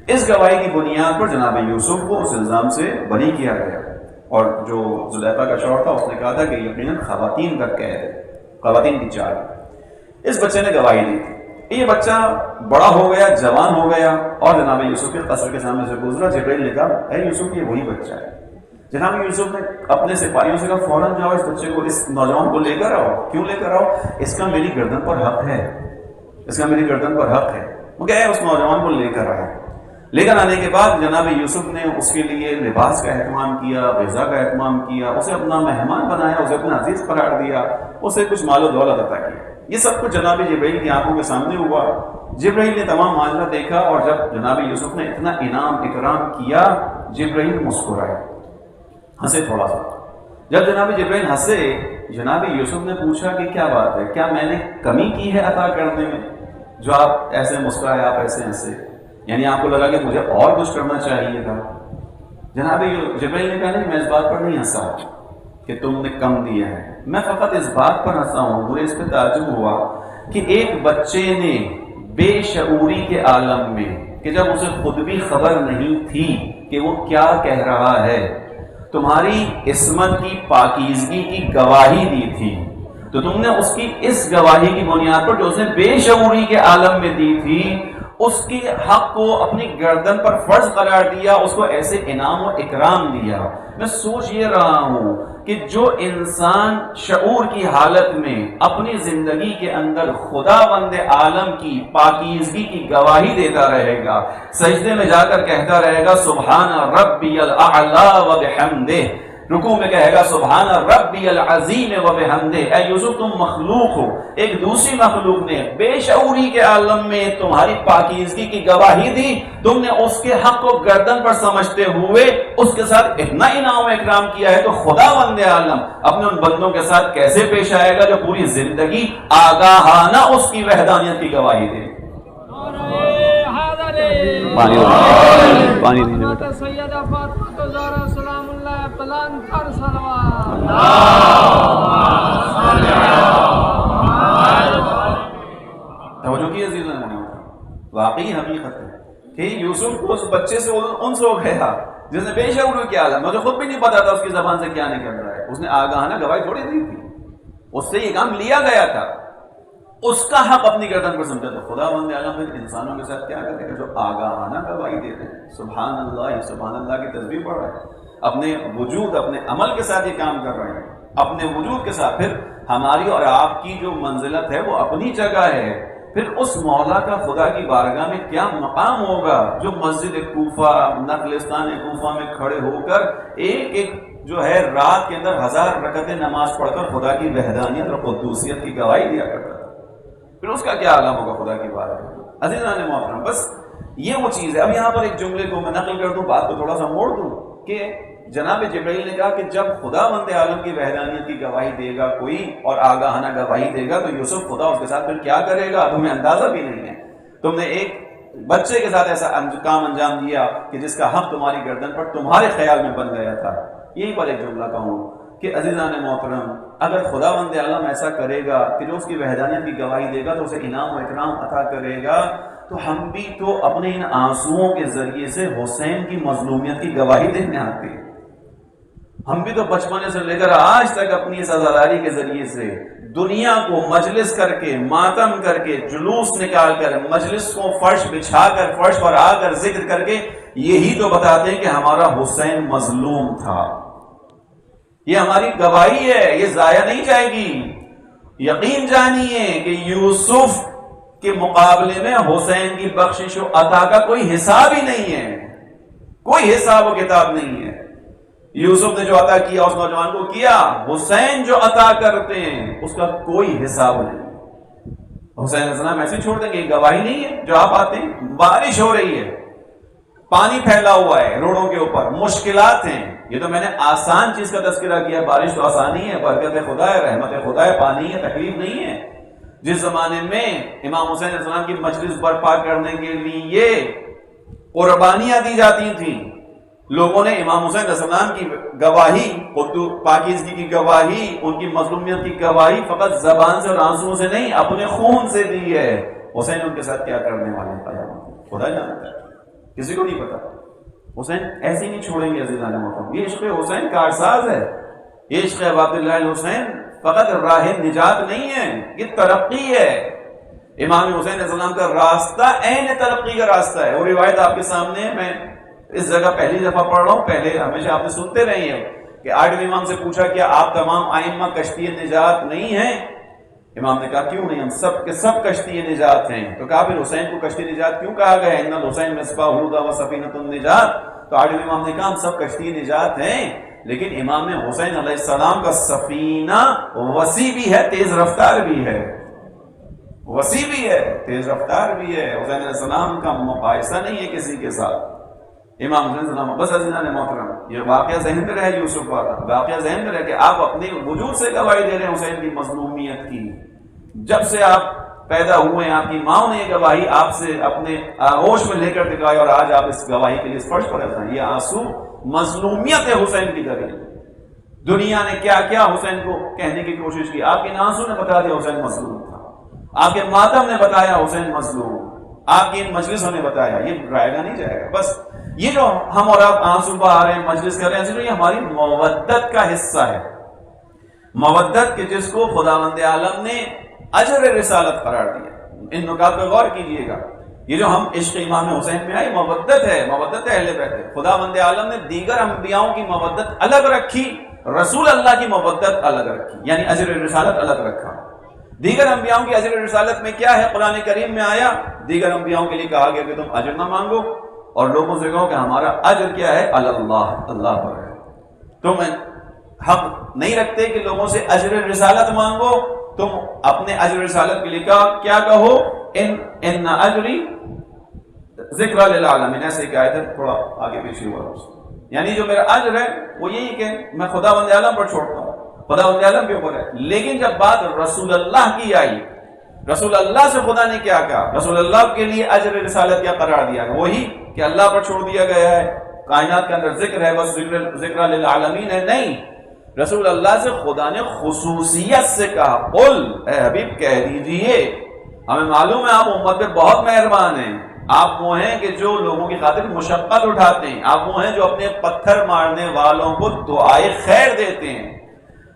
اس گواہی کی بنیاد پر جناب یوسف کو اس الزام سے بری کیا گیا. اور جو زلیخا کا شوہر تھا اس نے کہا تھا کہ یقیناً خواتین کا قید ہے، خواتین کی چال. اس بچے نے گواہی دی تھی. یہ بچہ بڑا ہو گیا، جوان ہو گیا، اور جناب یوسف کے قصر کے سامنے سے گزرا. جبرائیل نے کہا اے یوسف یہ وہی بچہ ہے. جناب یوسف نے اپنے سپاہیوں سے کہا فوراً جاؤ اس بچے کو، اس نوجوان کو لے کر آؤ. کیوں لے کر آؤ؟ اس کا میری گردن پر حق ہے، اس کا میری گردن پر حق ہے. وہ کہے اس نوجوان کو لے کر آئے. لے کر آنے کے بعد جناب یوسف نے اس کے لیے لباس کا اہتمام کیا، غذا کا اہتمام کیا، اسے اپنا مہمان بنایا، اسے اپنا عزیز قرار دیا، اسے کچھ مال و دولت عطا کیا. یہ سب کچھ جناب جبرائیل کی آنکھوں کے سامنے ہوا. جبرائیل نے تمام معاملہ دیکھا، اور جب جناب یوسف نے اتنا انعام اکرام کیا جبرائیل مسکرائے، ہنسے تھوڑا سا. جب جناب جبرائیل ہنسے جناب یوسف نے پوچھا کہ کیا بات ہے، کیا میں نے کمی کی ہے عطا کرنے میں جو آپ ایسے مسکرائے، آپ ایسے، یعنی آپ کو لگا کہ مجھے اور کچھ کرنا چاہیے تھا؟ جناب جبرائیل نے کہا نہیں، میں اس بات پر نہیں ہنسا کہ تم نے کم دیا ہے، میں فقط اس بات پر ہنسا ہوں، مجھے اس پہ تعجب ہوا کہ ایک بچے نے بے شعوری کے عالم میں، کہ جب اسے خود بھی خبر نہیں تھی کہ وہ کیا کہہ رہا ہے، تمہاری عصمت کی پاکیزگی کی گواہی دی تھی، تو تم نے اس کی اس گواہی کی بنیاد پر جو اس نے بے شعوری کے عالم میں دی تھی، اس کے حق کو اپنی گردن پر فرض قرار دیا، اس کو ایسے انعام و اکرام دیا۔ میں سوچ یہ رہا ہوں کہ جو انسان شعور کی حالت میں اپنی زندگی کے اندر خداوند عالم کی پاکیزگی کی گواہی دیتا رہے گا، سجدے میں جا کر کہتا رہے گا سبحان ربی الاعلی و بحمدہ، رکوع میں کہے گا سبحان ربی العظیم و بحمدہ، اے یوسف تم مخلوق ہو، ایک دوسری مخلوق نے بے شعوری کے عالم میں تمہاری پاکیزگی کی گواہی دی، تم نے اس کے حق کو گردن پر سمجھتے ہوئے اس کے ساتھ اتنا انعام و اکرام کیا ہے، تو خداوند عالم اپنے ان بندوں کے ساتھ کیسے پیش آئے گا جو پوری زندگی آگاہانہ اس کی وحدانیت کی گواہی دے؟ پانی دینے بیٹا۔ سیدہ فاطمہ زہرا سلام اللہ پلان کر صلوات۔ توجہ کی عزیزاں نے واقعی حقیقت ہے کہ یوسف کو اس بچے سے انس ہو گیا جس نے بے شعوری کے عالم، مجھے خود بھی نہیں پتا تھا اس کی زبان سے کیا نکل رہا ہے، اس نے آگاہانہ گواہی تھوڑی دی تھی، اس سے یہ کام لیا گیا تھا، اس کا حق اپنی گردن پر سمجھا، تو خداوند عالم پھر انسانوں کے ساتھ کیا کرے گا جو آگاہانہ گواہی دے رہے ہیں، سبحان اللہ کی تسبیح پڑھ رہے ہیں، اپنے وجود اپنے عمل کے ساتھ یہ کام کر رہے ہیں، اپنے وجود کے ساتھ۔ پھر ہماری اور آپ کی جو منزلت ہے وہ اپنی جگہ ہے، پھر اس مولا کا خدا کی بارگاہ میں کیا مقام ہوگا جو مسجد کوفہ، نخلستان کوفہ میں کھڑے ہو کر ایک جو ہے رات کے اندر 1000 رکعتیں نماز پڑھ کر خدا کی وحدانیت اور قدوسیت کی گواہی دیا کرتا تھا، پھر اس کا کیا عالم ہوگا خدا کی بارگاہ۔ عزیزان محترم، بس یہ وہ چیز ہے۔ اب یہاں پر ایک جملے کو میں نقل کر دوں، بات کو تھوڑا سا موڑ دوں کہ جناب جبرائیل نے کہا کہ جب خداوند عالم کی وحدانیت کی گواہی دے گا کوئی اور آگاہانہ گواہی دے گا، تو یوسف خدا اس کے ساتھ پھر کیا کرے گا تمہیں اندازہ بھی نہیں ہے۔ تم نے ایک بچے کے ساتھ ایسا کام انجام دیا کہ جس کا حق تمہاری گردن پر تمہارے خیال میں بن گیا تھا۔ یہی پر ایک جملہ کہوں کہ عزیزان محترم، اگر خداوند عالم ایسا کرے گا کہ جو اس کی وحدانیت کی گواہی دے گا تو اسے انعام و اکرام عطا کرے گا، تو ہم بھی تو اپنے ان آنسوؤں کے ذریعے سے حسین کی مظلومیت کی گواہی دینے آتے ہیں۔ ہم بھی تو بچپنے سے لے کر آج تک اپنی سزاداری کے ذریعے سے دنیا کو مجلس کر کے، ماتم کر کے، جلوس نکال کر، مجلس کو فرش بچھا کر، فرش پر آ کر ذکر کر کے یہی تو بتاتے ہیں کہ ہمارا حسین مظلوم تھا۔ یہ ہماری گواہی ہے، یہ ضائع نہیں جائے گی۔ یقین جانیے کہ یوسف کے مقابلے میں حسین کی بخشش و عطا کا کوئی حساب ہی نہیں ہے، کوئی حساب و کتاب نہیں ہے۔ یوسف نے جو عطا کیا اس نوجوان کو کیا، حسین جو عطا کرتے ہیں اس کا کوئی حساب نہیں۔ حسین علیہ السلام ایسے چھوڑ دیں گے، گواہی نہیں ہے جو آپ آتے ہیں۔ بارش ہو رہی ہے، پانی پھیلا ہوا ہے روڈوں کے اوپر، مشکلات ہیں، یہ تو میں نے آسان چیز کا تذکرہ کیا، بارش تو آسانی ہے، برکت خدا ہے، رحمت خدا ہے، پانی ہے، تکلیف نہیں ہے۔ جس زمانے میں امام حسین علیہ السلام کی مجلس برپا کرنے کے لیے قربانیاں دی جاتی تھیں، لوگوں نے امام حسین علیہ السلام کی گواہی، پاکیزگی کی گواہی، ان کی مظلومیت کی گواہی فقط زبان سے اور آنسوؤں سے نہیں، اپنے خون سے دی ہے۔ حسین ان کے ساتھ کیا کرنے والے ہیں خدا جانتا ہے، کسی کو نہیں پتا۔ حسین ایسے ہی نہیں چھوڑیں گے عزیزان محترم۔ یہ عشق حسین کارساز ہے، یہ عشق عبداللہ الحسین فقط راہ نجات نہیں ہے، یہ ترقی ہے۔ امام حسین علیہ السلام کا راستہ عین ترقی کا راستہ ہے۔ وہ روایت آپ کے سامنے، میں اس جگہ پہلی دفعہ پڑھ رہا ہوں، پہلے ہمیشہ آپ نے سنتے رہے ہیں کہ 8ویں امام سے پوچھا کہ آپ تمام ائمہ کشتی نجات نہیں ہیں؟ امام نے کہا کیوں نہیں، ہم سب کے سب کشتی نجات ہیں۔ تو کہا پھر حسین کو کشتی نجات کیوں کہا گیا؟ ان الحسین مصباح الہدی و سفینۃ النجات۔ تو 8ویں امام نے کہا ہم سب کشتی نجات ہیں، لیکن امام حسین علیہ السلام کا سفینہ وسیع بھی ہے، تیز رفتار بھی ہے، وسیع بھی ہے، تیز رفتار بھی ہے۔ حسین علیہ السلام کا مقایسہ نہیں ہے کسی کے ساتھ۔ امام حسین سلام بس عزیزان محترم، یہ واقعہ ذہن میں رہے، یوسف والا واقعہ ذہن میں رہے کہ آپ اپنے وجود سے گواہی دے رہے ہیں حسین کی مظلومیت کی. جب سے آپ پیدا ہوئے آپ کی ماں نے یہ گواہی آپ سے اپنے آغوش میں لے کر دکھائی، اور آج آپ اس گواہی کے لیے اس فرش پر رہتے ہیں. یہ آنسو مظلومیت ہے حسین کی طرح. دنیا نے کیا کیا حسین کو کہنے کی کوشش کی، آپ کے آنسو نے بتا دیا حسین مظلوم تھا، آپ کے ماتم نے بتایا حسین مظلوم، آپ کی ان مجلسوں نے بتایا. یہ رائے گا نہیں جائے گا. بس یہ جو ہم اور آپ آنسو بہا رہے ہیں، مجلس کر رہے ہیں، یہ ہماری مودت کا حصہ ہے. مودت کے جس کو خداوند عالم نے اجر رسالت قرار دیا. ان نکات پہ غور کیجئے گا. یہ جو ہم عشق امام حسین میں آئی مودت ہے، مودت اہل بیت ہے. خداوند عالم نے دیگر انبیاؤں کی مودت الگ رکھی، رسول اللہ کی مودت الگ رکھی، یعنی اجر رسالت الگ رکھا. دیگر انبیاؤں کی اجر رسالت میں کیا ہے؟ قرآن کریم میں آیا دیگر انبیاؤں کے لیے کہا گیا کہ تم اجر نہ مانگو، اور لوگوں سے کہو کہ ہمارا اجر کیا ہے؟ اللہ، اللہ پر ہے. تم حق نہیں رکھتے کہ لوگوں سے اجر رسالت مانگو، تم اپنے اجر رسالت کے لیے کیا کہو؟ ان اجری ذکر للعالمین. ایسے کہ آیت ہے، تھوڑا آگے پیچھے ہوا، یعنی جو میرا اجر ہے وہ یہی کہ میں خداوند عالم پر چھوڑتا ہوں، خداوند عالم کے اوپر ہے. لیکن جب بات رسول اللہ کی آئی، رسول اللہ سے خدا نے کیا کہا؟ رسول اللہ کے لیے اجر رسالت کیا قرار دیا گیا؟ وہی کہ اللہ پر چھوڑ دیا گیا ہے. کائنات کے اندر ذکر ہے، بس ذکر للعالمین ہے. نہیں، رسول اللہ سے خدا نے خصوصیت سے کہا، قل، اے حبیب کہہ دیجئے. ہمیں معلوم ہے آپ امت پہ بہت مہربان ہیں، آپ وہ ہیں کہ جو لوگوں کی خاطر مشقت اٹھاتے ہیں، آپ وہ ہیں جو اپنے پتھر مارنے والوں کو دعائے خیر دیتے ہیں،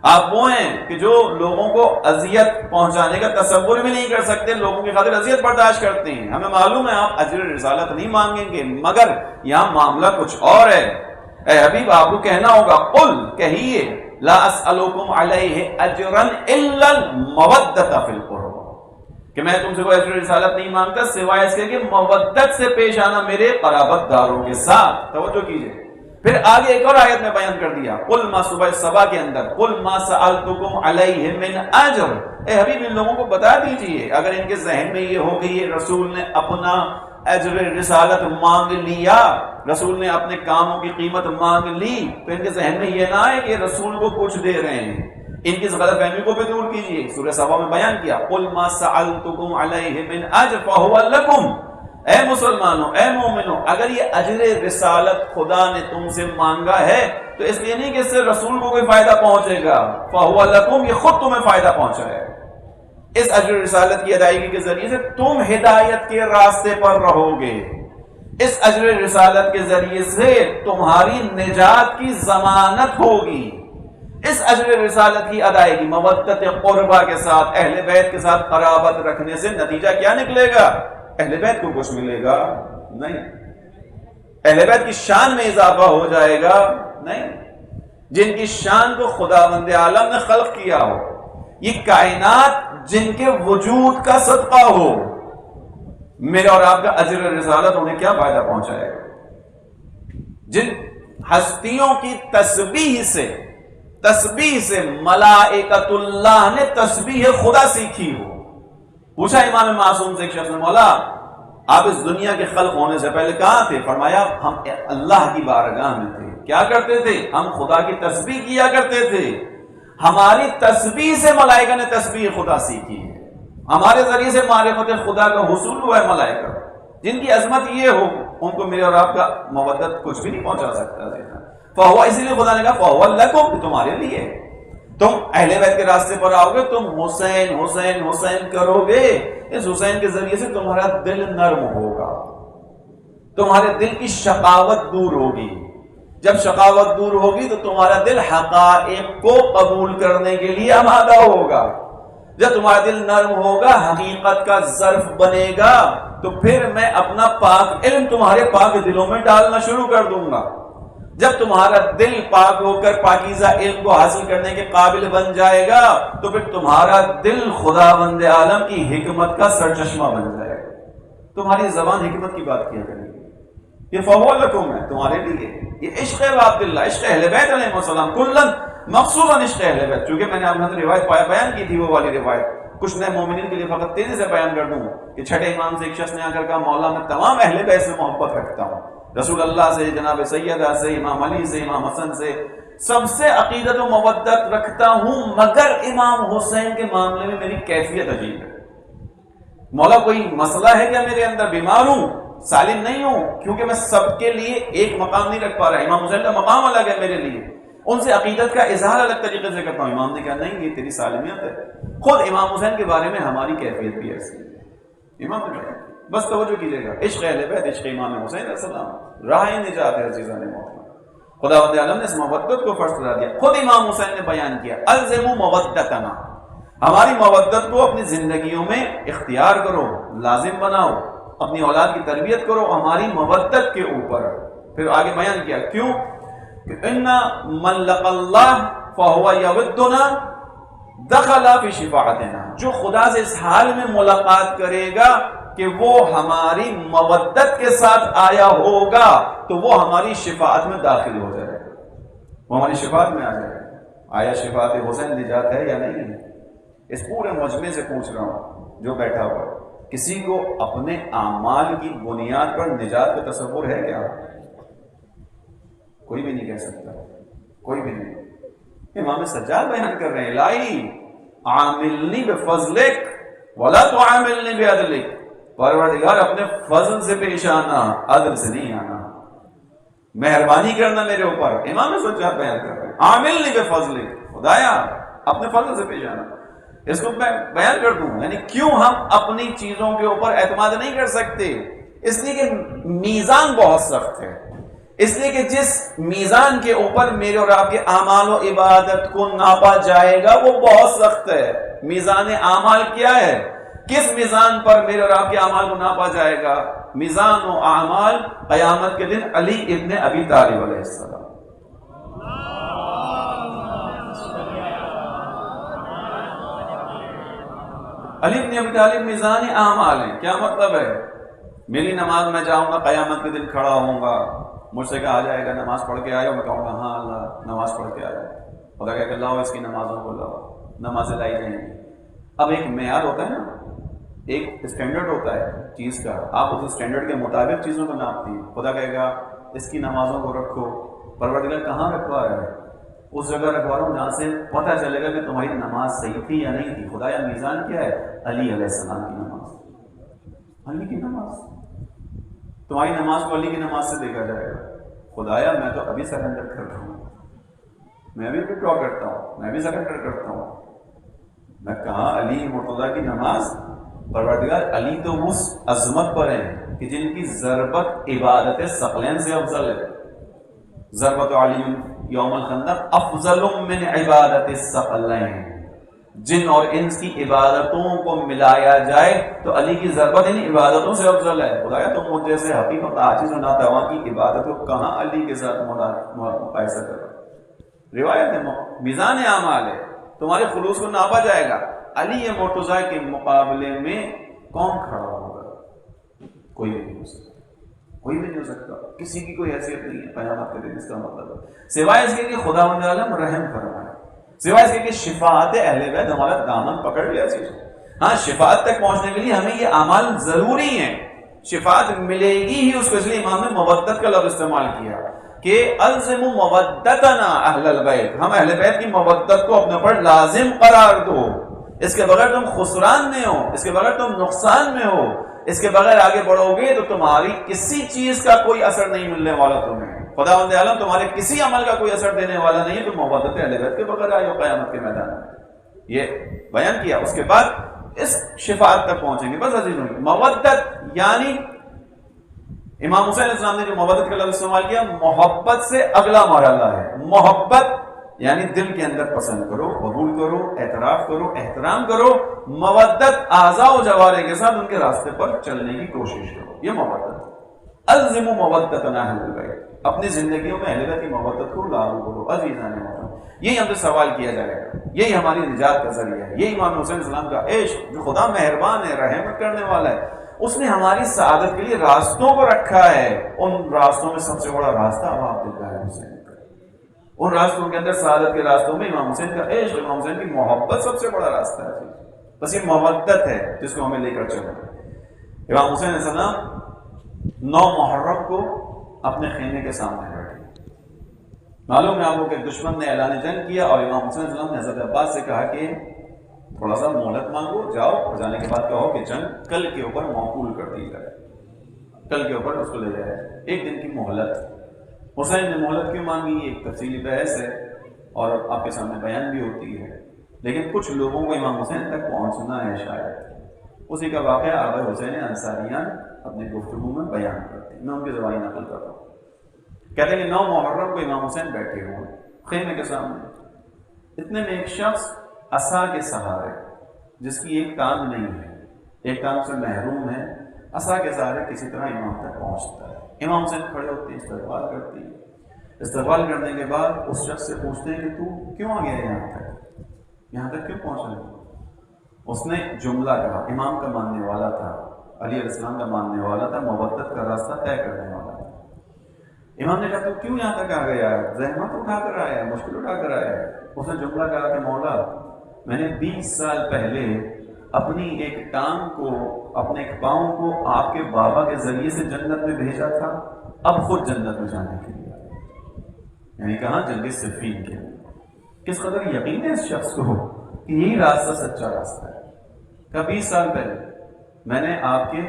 آپ وہ ہیں کہ جو لوگوں کو اذیت پہنچانے کا تصور بھی نہیں کر سکتے، لوگوں کی خاطر اذیت برداشت کرتے ہیں. ہمیں معلوم ہے آپ اجر رسالت نہیں مانگیں گے، مگر یہاں معاملہ کچھ اور ہے. اے حبیب آپ کو کہنا ہوگا، قل، کہیے، لا اسألکم علیہ اجرا الا المودۃ فی القربى، کہ میں تم سے کوئی اجر رسالت نہیں مانگتا سوائے اس کے کہ مودت سے پیش آنا میرے قرابت داروں کے ساتھ. توجہ کیجئے. پھر آگے ایک اور آیت میں بیان کر دیا، قل ما، سورہ سبا کے اندر، قل ما سألتکم علیہ من اجر. اے حبیب ان لوگوں کو بتا دیجئے، اگر ان کے ذہن میں یہ ہو کہ یہ رسول نے اپنا اجر رسالت مانگ لیا، رسول نے اپنے کاموں کی قیمت مانگ لی، تو ان کے ذہن میں یہ نہ آئے کہ رسول کو کچھ دے رہے ہیں. ان کی غلط فہمی کو بھی دور کیجئے. سورہ سبا میں بیان کیا، قل ما سألتکم علیہ من اجر فہو لکم. اے مسلمانوں، اے مومنوں، اگر یہ اجر رسالت خدا نے تم سے مانگا ہے تو اس لیے نہیں کہ اس سے رسول کو کوئی فائدہ پہنچے گا، فہو لکم، یہ خود تمہیں فائدہ پہنچا ہے. اس اجر رسالت کی ادائیگی کے ذریعے سے تم ہدایت کے راستے پر رہو گے. اس اجر رسالت کے ذریعے سے تمہاری نجات کی ضمانت ہوگی. اس اجر رسالت کی ادائیگی مودت قربہ کے ساتھ، اہل بیت کے ساتھ قرابت رکھنے سے نتیجہ کیا نکلے گا؟ اہل بیت کو کچھ ملے گا؟ نہیں. اہل بیت کی شان میں اضافہ ہو جائے گا؟ نہیں. جن کی شان کو خداوند عالم نے خلق کیا ہو، یہ کائنات جن کے وجود کا صدقہ ہو، میرے اور آپ کا اجر رسالت انہیں کیا فائدہ پہنچائے گا؟ جن ہستیوں کی تسبیح سے ملائکۃ اللہ نے تسبیح خدا سیکھی ہو. پوچھا امام معصوم سے ایک شخص نے، مولا آپ اس دنیا کے خلق ہونے سے پہلے کہاں تھے؟ فرمایا ہم اللہ کی بارگاہ میں تھے. کیا کرتے تھے؟ ہم خدا کی تسبیح کیا کرتے تھے. ہماری تسبیح سے ملائکہ نے تسبیح خدا سیکھی ہے. ہمارے ذریعے سے معرفت خدا کا حصول ہوا ہے. ملائکہ جن کی عظمت یہ ہو، ان کو میرے اور آپ کا مودت کچھ بھی نہیں پہنچا سکتا. فہو، اسی لیے خدا نے کہا فہو لکم، تمہارے لیے. تم اہل بیت کے راستے پر آؤ گے، تم حسین حسین حسین کرو گے، اس حسین کے ذریعے سے تمہارا دل نرم ہوگا، تمہارے دل کی شقاوت دور ہوگی. جب شقاوت دور ہوگی تو تمہارا دل حقائق کو قبول کرنے کے لیے آمادہ ہوگا. جب تمہارا دل نرم ہوگا، حقیقت کا ظرف بنے گا، تو پھر میں اپنا پاک علم تمہارے پاک دلوں میں ڈالنا شروع کر دوں گا. جب تمہارا دل پاک ہو کر پاکیزہ علم کو حاصل کرنے کے قابل بن جائے گا، تو پھر تمہارا دل خداوند عالم کی حکمت کا سرچشمہ بن جائے گا. تمہاری زبان حکمت کی بات کیا کرے گی. یہ فہو لکم ہے تمہارے لیے. یہ عشق عبداللہ، عشق اہل بیت علیہ السلام، کلن مخصوصاً عشق اہل بیت. چونکہ میں نے آپ نے روایت بیان کی تھی، وہ والی روایت کچھ نئے مومنین کے لیے فقط تیزی سے بیان کر دوں کہ چھٹے امام سے ایک شخص نے آ کر کہا، مولا میں تمام اہل بیت سے محبت رکھتا ہوں. رسول اللہ سے، جناب سیدہ سے، امام علی سے، امام حسن سے سب سے عقیدت و مودت رکھتا ہوں، مگر امام حسین کے معاملے میں میری کیفیت عجیب ہے۔ مولا کوئی مسئلہ ہے کیا میرے اندر؟ بیمار ہوں، سالم نہیں ہوں، کیونکہ میں سب کے لیے ایک مقام نہیں رکھ پا رہا۔ امام حسین کا مقام الگ ہے میرے لیے، ان سے عقیدت کا اظہار الگ طریقے سے کرتا ہوں۔ امام نے کہا نہیں، یہ تیری سالمیت ہے۔ خود امام حسین کے بارے میں ہماری کیفیت بھی ایسی ہے۔ امام نے کہا بس توجہ کیجیے گا، عشق اہل بیت، عشق امام حسین علیہ السلام راہ نجات ہے عزیزان محترم۔ خداوند عالم نے اس محبت کو فرض کرا دیا۔ خود امام حسین نے بیان کیا، الزموا مودتنا، ہماری مودت کو اپنی زندگیوں میں اختیار کرو، لازم بناؤ، اپنی اولاد کی تربیت کرو ہماری مودت کے اوپر۔ پھر آگے بیان کیا کیوں کہ ان من لقى اللہ فهو یودنا دخل فی شفاعتنا، جو خدا سے اس حال میں ملاقات کرے گا کہ وہ ہماری مودت کے ساتھ آیا ہوگا تو وہ ہماری شفاعت میں داخل ہو جائے گا، وہ ہماری شفاعت میں آ جائے گا۔ آیا شفاعت حسین نجات ہے یا نہیں ہے؟ اس پورے مجمع سے پوچھ رہا ہوں جو بیٹھا ہوا ہے، کسی کو اپنے اعمال کی بنیاد پر نجات کا تصور ہے کیا؟ کوئی بھی نہیں کہہ سکتا، کوئی بھی نہیں۔ امام سجاد بیان کر رہے ہیں، الہی عاملنی بفضلک ولا تعاملنی بعدلک، پروردگار اپنے فضل سے پیش آنا، عدل سے نہیں آنا، مہربانی کرنا میرے اوپر۔ امام سجاد بیان کر رہے ہیں عاملنی بفضلک، خدایا اپنے فضل سے پیش آنا۔ اس کو میں بیان کر دوں، یعنی کیوں ہم اپنی چیزوں کے اوپر اعتماد نہیں کر سکتے؟ اس لیے کہ میزان بہت سخت ہے، اس لیے کہ جس میزان کے اوپر میرے اور آپ کے اعمال و عبادت کو ناپا جائے گا وہ بہت سخت ہے۔ میزان اعمال کیا ہے؟ کس میزان پر میرے اور آپ کے اعمال کو ناپا جائے گا؟ میزان و اعمال قیامت کے دن علی ابن ابی طالب علیہ السلام۔ علی ابن ابی طالب میزان اعمال ہیں۔ کیا مطلب ہے؟ میری نماز میں جاؤں گا، قیامت کے دن کھڑا ہوں گا، مجھ سے کہا جائے گا نماز پڑھ کے آئے ہو، میں کہوں گا ہاں اللہ نماز پڑھ کے آیا۔ خدا کہے کہ لاؤ اس کی نمازوں کو، لاؤ، نمازیں لائی جائیں گی۔ اب ایک معیار ہوتا ہے نا، ایک اسٹینڈرڈ ہوتا ہے چیز کا، آپ اس اسٹینڈرڈ کے مطابق چیزوں کو ناپتی ہیں۔ خدا کہے گا اس کی نمازوں کو رکھو، پروردگار کہاں رکھوا رہا ہے؟ اس جگہ رکھوا رہا ہوں جہاں سے پتہ چلے گا کہ تمہاری نماز صحیح تھی یا نہیں تھی۔ خدا یا میزان کیا ہے؟ علی علیہ السلام کی نماز، علی کی نماز۔ تمہاری نماز کو علی کی نماز سے دیکھا جائے گا۔ خدایا میں تو ابھی سرنڈر کر رہا ہوں، میں بھی ڈرا کرتا ہوں، میں بھی سرنڈر کرتا ہوں۔ میں کہاں علی مرتضیٰ کی نماز؟ پروردگار علی تو اس عظمت پر ہے کہ جن کی ضربت عبادت ثقلین سے افضل ہے۔ ضربت علی یوم الخندق افضل من عبادت الثقلین، جن اور انس کی عبادتوں کو ملایا جائے تو علی کی ضربت ان عبادتوں سے افضل ہے۔ خدایا تم مجھے سے حقیقت عاجز و ناتواں کی عبادت کو کہاں علی کے ساتھ مقایسہ کرو؟ روایت ہے، میزان اعمال ہے، تمہارے خلوص کو ناپا جائے گا۔ علی مرتضیٰ کے مقابلے میں کون کھڑا ہوگا؟ کوئی بھی نہیں ہو سکتا، کوئی بھی نہیں ہو سکتا، کسی کی کوئی حیثیت نہیں ہے قیامت کے دن۔ اس کا مطلب ہے سوائے اس کے کہ خداوند عالم رحم فرمائے، سوائے اس کے کہ شفاعت اہل بیت ہمارا دامن پکڑ لیا چیز۔ ہاں شفاعت تک پہنچنے کے لیے ہمیں یہ اعمال ضروری ہیں، شفاعت ملے گی ہی اس کو، اس لیے امام نے مودت کا لفظ استعمال کیا کہ الزموا مودتنا اہل البیت، ہم اہل بیت کی مودت کو اپنے پر لازم قرار دو۔ اس کے بغیر تم خسران میں ہو، اس کے بغیر تم نقصان میں ہو، اس کے بغیر آگے بڑھو گے تو تمہاری کسی چیز کا کوئی اثر نہیں ملنے والا تمہیں۔ خداوند عالم تمہارے کسی عمل کا کوئی اثر دینے والا نہیں ہے، تم مودت اہل بیت کے بغیر آئے ہو قیامت کے میدان میں۔ یہ بیان کیا، اس کے بعد اس شفاعت تک پہنچیں گے۔ بس عزیزوں، مودت یعنی امام حسین علیہ السلام نے جو مودت کا لفظ استعمال کیا، محبت سے اگلا مرحلہ ہے۔ محبت یعنی دل کے اندر پسند کرو، قبول کرو، اعتراف کرو، احترام کرو۔ مودت اعضاء و جوارح کے ساتھ ان کے راستے پر چلنے کی کوشش کرو، یہ مودت۔ الزموا مودتنا اہل البیت، اپنی زندگیوں میں اہل بیت کی مودت کو لاگو کرو۔ عزیزان محترم، یہی ہم سے سوال کیا جائے گا، یہی ہماری نجات کا ذریعہ ہے، یہی امام حسین السلام کا عشق جو خدا مہربان ہے، رحمت کرنے والا ہے، اس نے ہماری سعادت کے لیے راستوں کو رکھا ہے۔ ان راستوں میں سب سے بڑا راستہ اب آپ دیکھ رہے ہیں حسین کا، ان راستوں کے اندر سعادت کے راستوں میں امام حسین کا عشق، امام حسین کی محبت سب سے بڑا راستہ ہے۔ بس یہ مودت ہے جس کو ہمیں لے کر چلنا۔ امام حسین علیہ السلام 9 محرم کو اپنے خیمے کے سامنے بیٹھے. معلوم ہے آپ کو کہ دشمن نے اعلان جنگ کیا اور امام حسین علیہ السلام نے حضرت عباس سے کہا کہ تھوڑا سا مہلت مانگو، جاؤ اور جانے کے بعد کہو کہ جنگ کل کے اوپر موقول کر دی جائے، کل کے اوپر اس کو لے جائے. ایک دن کی مہلت. حسین نے مہلت کیوں مانگی ایک تفصیلی بحث ہے اور آپ کے سامنے بیان بھی ہوتی ہے، لیکن کچھ لوگوں کو امام حسین تک پہنچنا ہے شاید. اسی کا واقعہ آبا حسین انصاریان اپنے گفتگو میں بیان کرتے ہیں. میں ان کی زبانی نقل کر رہا ہوں. کہتے ہیں کہ 9 محرم کو امام حسین بیٹھے ہوئے خیمے کے سامنے. اتنے میں ایک شخص عصا کے سہارے، جس کی ایک ٹانگ نہیں ہے، ایک ٹانگ سے محروم ہے، عصا کے سہارے کسی طرح امام تک پہنچتا ہے. امام حسین کھڑے ہوتے ہیں، استقبال کرتے ہیں. استقبال کرنے کے بعد اس شخص سے پوچھتے ہیں کہ تو کیوں آ گیا یہاں تک کیوں پہنچا؟ اس نے جملہ کہا. امام کا ماننے والا تھا، علی علیہ السلام کا ماننے والا تھا، مودت کا راستہ طے کرنے والا تھا. امام نے کہا تو کیوں یہاں تک آ گیا ہے؟ زحمت اٹھا کر آیا ہے، مشکل اٹھا کر آیا ہے. اس نے جملہ کہا کہ مولا میں نے 20 سال پہلے اپنی ایک ٹانگ کو، اپنے ایک پاؤں کو آپ کے بابا کے ذریعے سے جنت میں بھیجا تھا، اب خود جنت میں جانے کے لیے. یعنی کہاں جنگ صفین کے لیے. کس قدر یقین ہے اس شخص کو کہ یہی راستہ سچا راستہ ہے. کہ 20 سال پہلے میں نے آپ کے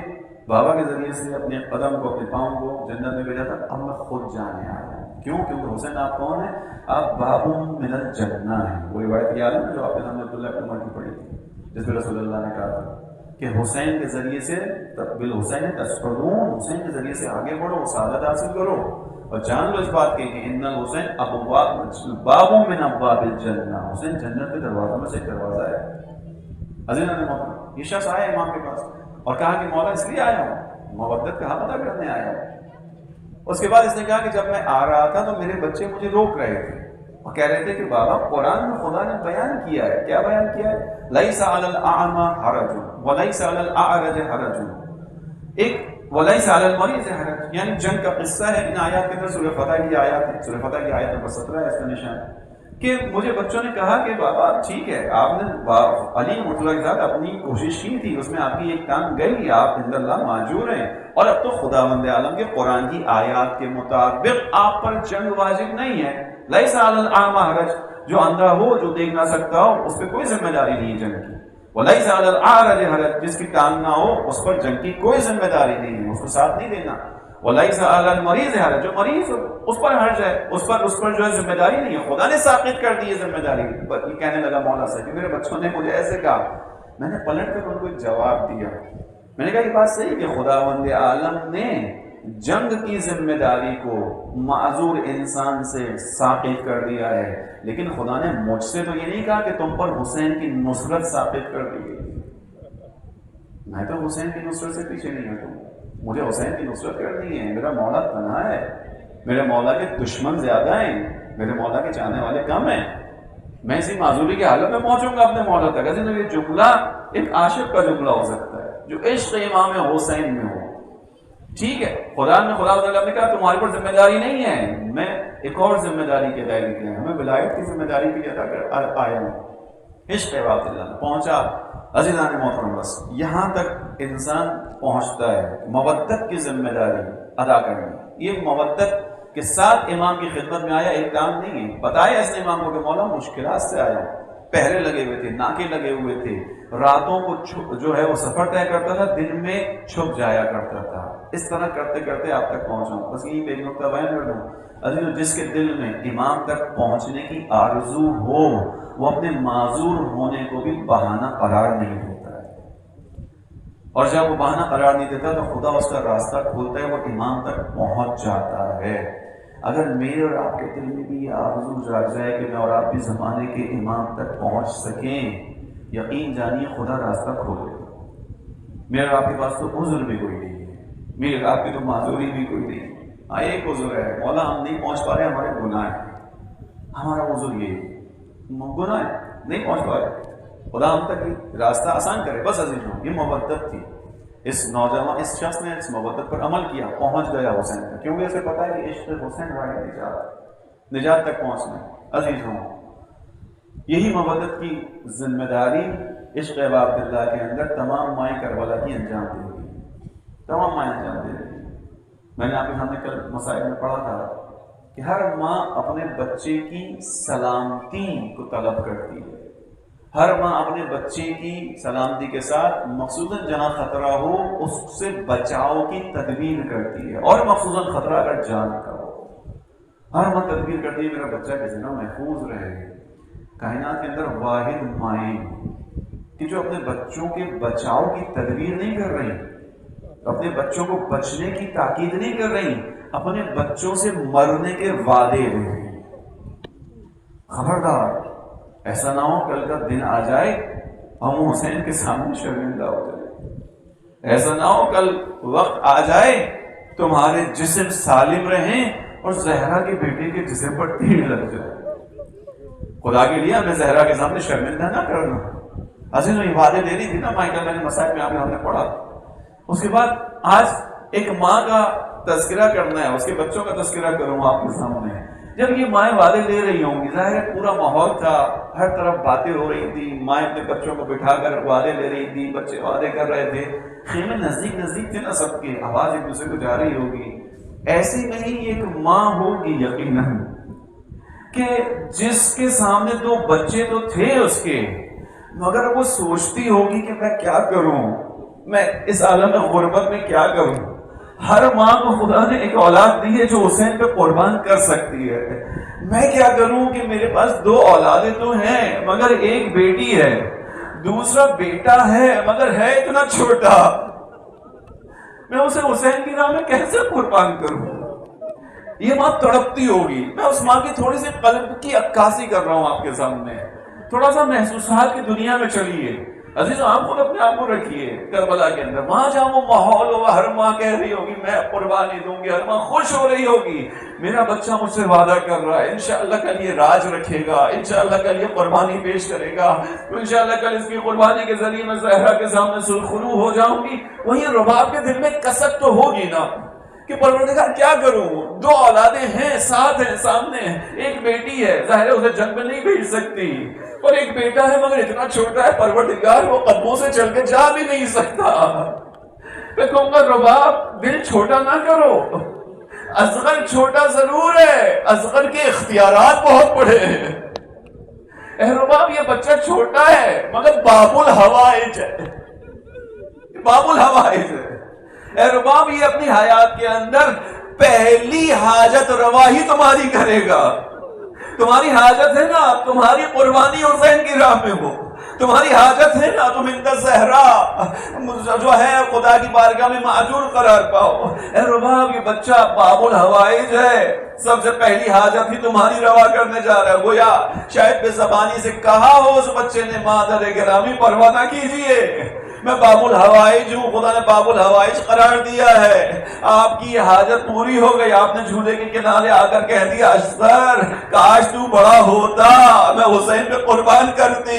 بابا کے ذریعے سے اپنے قدم کو، اپنے پاؤں کو جنت میں بھیجا تھا، اب میں خود جانے آیا. کیوں؟ کیونکہ حسین آپ کون ہیں؟ آپ باب من الجنہ ہیں. وہ روایت یاد ہے جو آپ کے سامنے عبداللہ ابن عمر کی پڑھی تھی، جس میں رسول اللہ نے کہا تھا کہ حسین کے ذریعے سے بالحسین تسعدون، حسین کے ذریعے سے آگے بڑھو، سعادت حاصل کرو. اور جان لو اس بات کے کہ ان الحسین باب من ابواب الجنہ، حسین جنت کے دروازوں میں سے ایک دروازہ ہے. عزیزان محترم، یہ شخص آیا امام کے پاس اور کہا کہ مولا اس لیے آیا ہوں، مودت کا حق ادا کرنے آیا ہوں. اس کے بعد اس نے کہا کہ جب میں آ رہا تھا تو میرے بچے مجھے روک رہے تھے اور کہہ رہے تھے کہ بابا قرآن میں خدا نے بیان کیا ہے. کیا بیان کیا ہے؟ لیس علی الاعمى حرج ولیس علی الاعرج حرج، ایک ولیس علی المریض حرج، یعنی جنگ کا قصہ ہے. ان آیات کے اندر سورہ فتح کی آیات ہے، سورہ فتح کی آیت نمبر 17 ہے. اس کا نشان کہ مجھے بچوں نے کہا کہ بابا ٹھیک ہے، آپ نے علی مرتضیٰ کے ساتھ اپنی کوشش کی تھی، اس میں آپ کی ایک ٹانگ گئی، آپ عند اللہ معجور ہیں، اور اب تو خداوند عالم کے قرآن کی آیات کے مطابق آپ پر جنگ واجب نہیں ہے. لیس علی الاعمى حرج، جو اندھا ہو، جو دیکھ نہ سکتا ہو، اس پہ کوئی ذمہ داری نہیں ہے جنگ کی. ولیس علی الاعرج حرج، جس کی ٹانگ نہ ہو اس پر جنگ کی کوئی ذمہ داری نہیں ہے، اس کو ساتھ نہیں دینا. ولیس علی المریض حرج، جو مریض ہو اس پر حرج ہے، اس پر جو ہے ذمہ داری نہیں ہے، خدا نے ثابت کر دی ہے ذمہ داری. یہ کہنے لگا مولا سے کہ میرے بچوں نے مجھے ایسے کہا. میں نے پلٹ کر ان کو ایک جواب دیا. میں نے کہا یہ بات صحیح کہ خداوند عالم نے جنگ کی ذمہ داری کو معذور انسان سے ثابت کر دیا ہے، لیکن خدا نے مجھ سے تو یہ نہیں کہا کہ تم پر حسین کی نصرت ثابت کر دی گئی. میں تو حسین کی نصرت سے پیچھے نہیں ہٹوں، مجھے حسین کی نصرت کرنی ہے. میرا مولا تنہا ہے، میرے مولا کے دشمن زیادہ ہیں، میرے مولا کے چاہنے والے کم ہیں. میں اسی معذوری کی حالت میں پہنچوں گا اپنے مولا تک. ایسے یہ جملہ ایک عاشق کا جملہ ہو سکتا ہے جو عشق امام حسین میں ہو. ٹھیک ہے، خدا نے کہا تمہارے پر ذمہ داری نہیں ہے، میں ایک اور ذمہ داری کے دائرے کے ہیں، میں ولایت کی ذمہ داری کے لیے ادا کر آیا ہوں. عشق بات اللہ پہنچا. عزیزان محترم، بس یہاں تک انسان پہنچتا ہے مودت کی ذمہ داری ادا کرنے. یہ مودت کے ساتھ امام کی خدمت میں آیا، ایک کام نہیں ہے. بتایا اس نے امام کو کہ مولا مشکلات سے آیا، پہرے لگے ہوئے تھے، ناکے لگے ہوئے تھے، راتوں کو جو ہے وہ سفر طے کرتا تھا، دن میں چھپ جایا کرتا تھا. اس طرح کرتے کرتے آپ تک پہنچا. بس یہی ایک نقطہ بیان کر دوں. عزیزو، جس کے دل میں امام تک پہنچنے کی آرزو ہو وہ اپنے معذور ہونے کو بھی بہانہ قرار نہیں دیتا ہے، اور جب وہ بہانہ قرار نہیں دیتا تو خدا اس کا راستہ کھولتا ہے، وہ امام تک پہنچ جاتا ہے. اگر میرے اور آپ کے دل میں بھی یہ آرزو جاگ جائے کہ میں اور آپ بھی زمانے کے امام تک پہنچ سکیں، یقین جانیے خدا راستہ کھول دے گا. میرے اور آپ کے پاس تو عذر بھی کوئی نہیں ہے، میرے اور آپ کی تو معذوری بھی کوئی نہیں ہے. ہاں ایک عذر ہے، مولا ہم نہیں پہنچ پا رہے، ہمارے گناہ ہیں. ہمارا عذر یہ گناہ ہے، نہیں پہنچ پا رہے. خدا ہم تک راستہ آسان کرے. بس عزیزوں، یہ مودت تھی. اس نوجوان، اس شخص نے اس مودت پر عمل کیا، پہنچ گیا حسین تک، کیونکہ اسے پتا ہے کہ عشق حسین واحد نجات تک پہنچنا. عزیزوں، یہی مودت کی ذمہ داری عشق عبداللہ کے اندر تمام مائیں کربلا کی انجام دے گی. تمام مائیں انجام دے گی. میں نے آپ کے سامنے کل مسائل میں پڑھا تھا کہ ہر ماں اپنے بچے کی سلامتی کو طلب کرتی ہے، ہر ماں اپنے بچے کی سلامتی کے ساتھ مخصوصاً جہاں خطرہ ہو اس سے بچاؤ کی تدبیر کرتی ہے، اور مخصوصاً خطرہ اگر جان کا ہو، ہر ماں تدبیر کرتی ہے میرا بچہ کسی نہ محفوظ رہے۔ کائنات کے اندر واحد مائیں کہ جو اپنے بچوں کے بچاؤ کی تدبیر نہیں کر رہی، اپنے بچوں کو بچنے کی تاکید نہیں کر رہی، اپنے بچوں سے مرنے کے وعدے دے رہی۔ خبردار ایسا نہ ہو کل کا دن آ جائے ہم حسین کے سامنے شرمندہ ہو جائے، ایسا نہ ہو کل وقت آ جائے تمہارے جسم سالم رہیں اور زہرا کے بیٹے کے جسم پر تیر لگ جائے۔ خدا کے لیے ہمیں زہرا کے سامنے شرمندہ نہ کرنا۔ عزیزوں یہ وعدے دے رہی تھی نا مائیکل، میں نے مسائل میں ہم نے پڑھا۔ اس کے بعد آج ایک ماں کا تذکرہ کرنا ہے، اس کے بچوں کا تذکرہ کروں آپ کے سامنے۔ جب یہ مائیں وعدے لے رہی ہوں گی، ظاہر ہے پورا ماحول تھا، ہر طرف باتیں ہو رہی تھی، مائیں اپنے بچوں کو بٹھا کر وعدے لے رہی تھی، بچے وعدے کر رہے تھے، خیمے نزدیک نزدیک تھے نا سب کے، آواز ایک دوسرے کو جا رہی ہوگی۔ ایسی میں ہی ایک ماں ہوگی یقیناً کہ جس کے سامنے دو بچے تو تھے اس کے، مگر وہ سوچتی ہوگی کہ میں کیا کروں، میں اس عالم غربت میں کیا کروں۔ ہر ماں کو خدا نے ایک اولاد دی ہے جو حسین پہ قربان کر سکتی ہے، میں کیا کروں کہ میرے پاس دو اولادیں تو ہیں مگر ایک بیٹی ہے، دوسرا بیٹا ہے مگر ہے اتنا چھوٹا، میں اسے حسین کی راہ میں کیسے قربان کروں۔ یہ ماں تڑپتی ہوگی۔ میں اس ماں کی تھوڑی سی قلب کی عکاسی کر رہا ہوں آپ کے سامنے، تھوڑا سا محسوسات کی دنیا میں چلیے عزیز، آپ خود اپنے آپ کو رکھیے کربلا کے اندر، وہاں جہاں وہ ماحول ہوگا، ہر ماں کہہ رہی ہوگی میں قربانی دوں گی، ہر ماں خوش ہو رہی ہوگی میرا بچہ مجھ سے وعدہ کر رہا ہے انشاءاللہ کل یہ راج رکھے گا، انشاءاللہ کل یہ قربانی پیش کرے گا، انشاءاللہ کل اس کی قربانی کے ذریعے میں زہرا کے سامنے سرخرو ہو جاؤں گی۔ وہیں رباب کے دل میں کسک تو ہوگی نا کہ پروردگار کیا کروں، دو اولادیں ہیں، ساتھ ہیں سامنے، ایک بیٹی ہے، ظاہر ہے اسے جنگ میں نہیں بھیج سکتی، اور ایک بیٹا ہے مگر اتنا چھوٹا ہے پروردگار وہ قدموں سے چل کے جا بھی نہیں سکتا۔ میں کہوں گا رباب دل چھوٹا نہ کرو، اصغر چھوٹا ضرور ہے، اصغر کے اختیارات بہت بڑے ہیں۔ اے رباب یہ بچہ چھوٹا ہے مگر باب الحوائج ہے، باب الحوائج ہے۔ اے رباب یہ اپنی حیات کے اندر پہلی حاجت رواہی تمہاری کرے گا، تمہاری حاجت ہے نا تمہاری قربانی حسین کی راہ میں ہو، تمہاری حاجت ہے نا تم ان کا زہرا جو ہے خدا کی بارگاہ میں معجور قرار پاؤ۔ اے رباب یہ بچہ باب الحوائج ہے، سب سے پہلی حاجت ہی تمہاری روا کرنے جا رہا ہے۔ گویا شاید بے زبانی سے کہا ہو اس بچے نے مادر گرامی پرواہ نہ کیجئے، میں باب الحوائج ہوں، خدا نے باب الحوائج قرار دیا ہے، آپ کی یہ حاجت پوری ہو گئی۔ آپ نے جھولے کے کنارے آ کر کہہ دیا اشتر کاش تو بڑا ہوتا میں حسین پہ قربان کرتی۔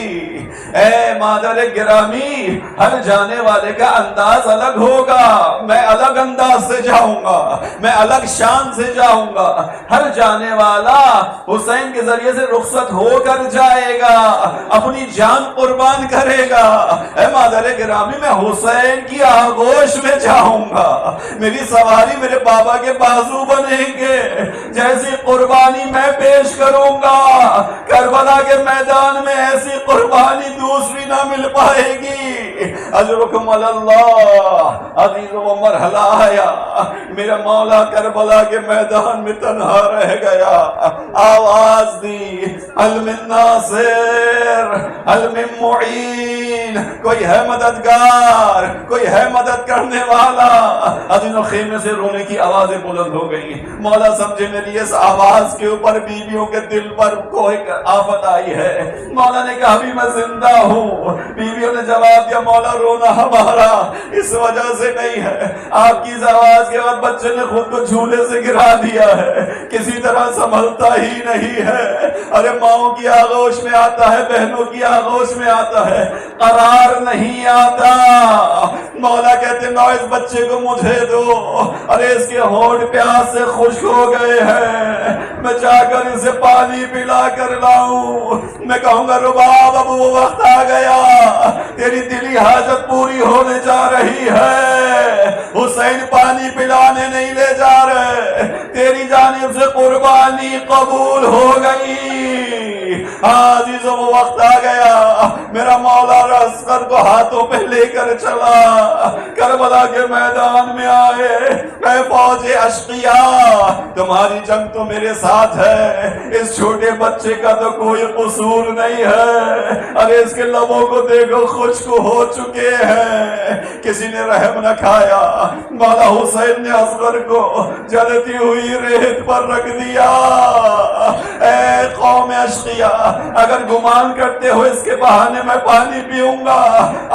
اے مادر گرامی ہر جانے والے کا انداز الگ ہوگا، میں الگ انداز سے جاؤں گا، میں الگ شان سے جاؤں گا، ہر جانے والا حسین کے ذریعے سے رخصت ہو کر جائے گا، اپنی جان قربان کرے گا۔ اے مادر گرامی میں حسین کی آغوش میں جاؤں گا، میری سواری میرے بابا کے بازو بنیں گے، جیسی قربانی میں پیش کروں گا کربلا کے میدان میں ایسی قربانی دوسری نہ مل پائے گی۔ اجرکم اللہ عزیز و مرحلہ آیا، میرا مولا کربلا کے میدان میں تنہا رہ گیا، آواز دی حل من ناصر حل من معین، کوئی ہے مددگار، کوئی ہے مدد کرنے والا۔ عزیزوں خیمے سے رونے کی آوازیں بلند ہو گئی، مولا سمجھے میری اس آواز کے اوپر بیویوں کے دل پر کوئی آفت آئی ہے۔ مولا نے کہا ابھی میں زندہ ہوں، بیویوں نے جواب دیا مولا رونا ہمارا اس وجہ سے نہیں ہے، آپ کی اس آواز کے بعد بچے نے خود کو جھولے سے گرا دیا ہے، کسی طرح سنبھلتا ہی نہیں ہے۔ ارے ماؤں کی آغوش میں آتا ہے بہنوں کی آغوش میں آتا ہے، قرار نہیں آتا۔ مولا کہتے نو اس بچے کو مجھے دو، ارے اس کے ہونٹ پیاس سے خشک ہو گئے ہیں، میں جا کر اسے پانی پلا کر لاؤں۔ میں کہوں گا رباب اب وہ وقت آ گیا، تیری دلی حاجت پوری ہونے جا رہی ہے۔ حسین پانی پلانے نہیں لے جا رہے، تیری جانب سے قربانی قبول ہو گئی۔ عزیزوں وہ وقت آ گیا، میرا مولا اصغر کو ہاتھوں پہ لے کر چلا، کربلا کے میدان میں آئے۔ اے فوج اشقیاء، تمہاری جنگ تو میرے ساتھ ہے، اس چھوٹے بچے کا تو کوئی قصور نہیں ہے، ارے اس کے لبوں کو دیکھو خشک ہو چکے ہیں، کسی نے رحم نہ کھایا۔ مولا حسین نے اصغر کو جلتی ہوئی ریت پر رکھ دیا۔ اے قوم اشقیاء، اگر گمان کرتے ہو اس کے بہانے میں پانی پیوں گا،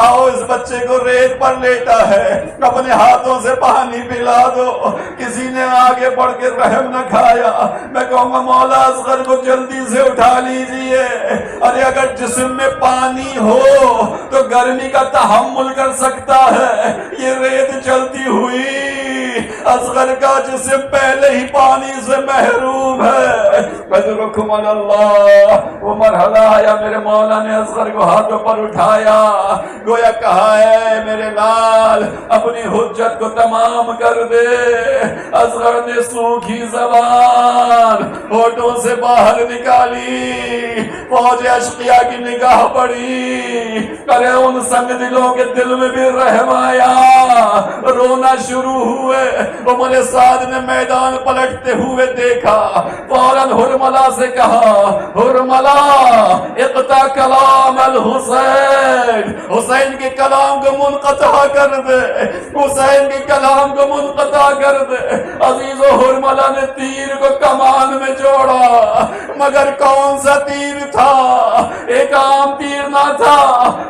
آؤ اس بچے کو ریت پر لیٹا ہے، اپنے ہاتھوں سے پانی پلا دو۔ کسی نے آگے بڑھ کے رحم نہ کھایا۔ میں کہوں گا مولا اصغر کو جلدی سے اٹھا لیجئے، ارے اگر جسم میں پانی ہو تو گرمی کا تحمل کر سکتا ہے، یہ ریت چلتی ہوئی اصغر کا جسم پہلے ہی پانی سے محروم ہے۔ فضلکم اللہ، وہ مرحلہ آیا میرے مولا نے اصغر کو ہاتھوں پر اٹھایا، گویا کہا ہے میرے لال اپنی حجت کو تمام کر دے۔ اصغر نے سوکھی زبان ہونٹوں سے باہر نکالی، فوج اشقیاء کی نگاہ پڑی، ارے ان سنگ دلوں کے دل میں بھی رحم آیا، رونا شروع ہوئے۔ عمر سعد نے میدان پلٹتے ہوئے دیکھا، فوراً ہرملا سے کہا ہرملا اقطع کلام الحسین، حسین کے کلام کو منقطع کر دے، حسین کے کلام کو منقطع کر دے۔ عزیزو ہرملا نے تیر کو کمان میں جوڑا، مگر کون سا تیر تھا؟ ایک عام تیر نہ تھا،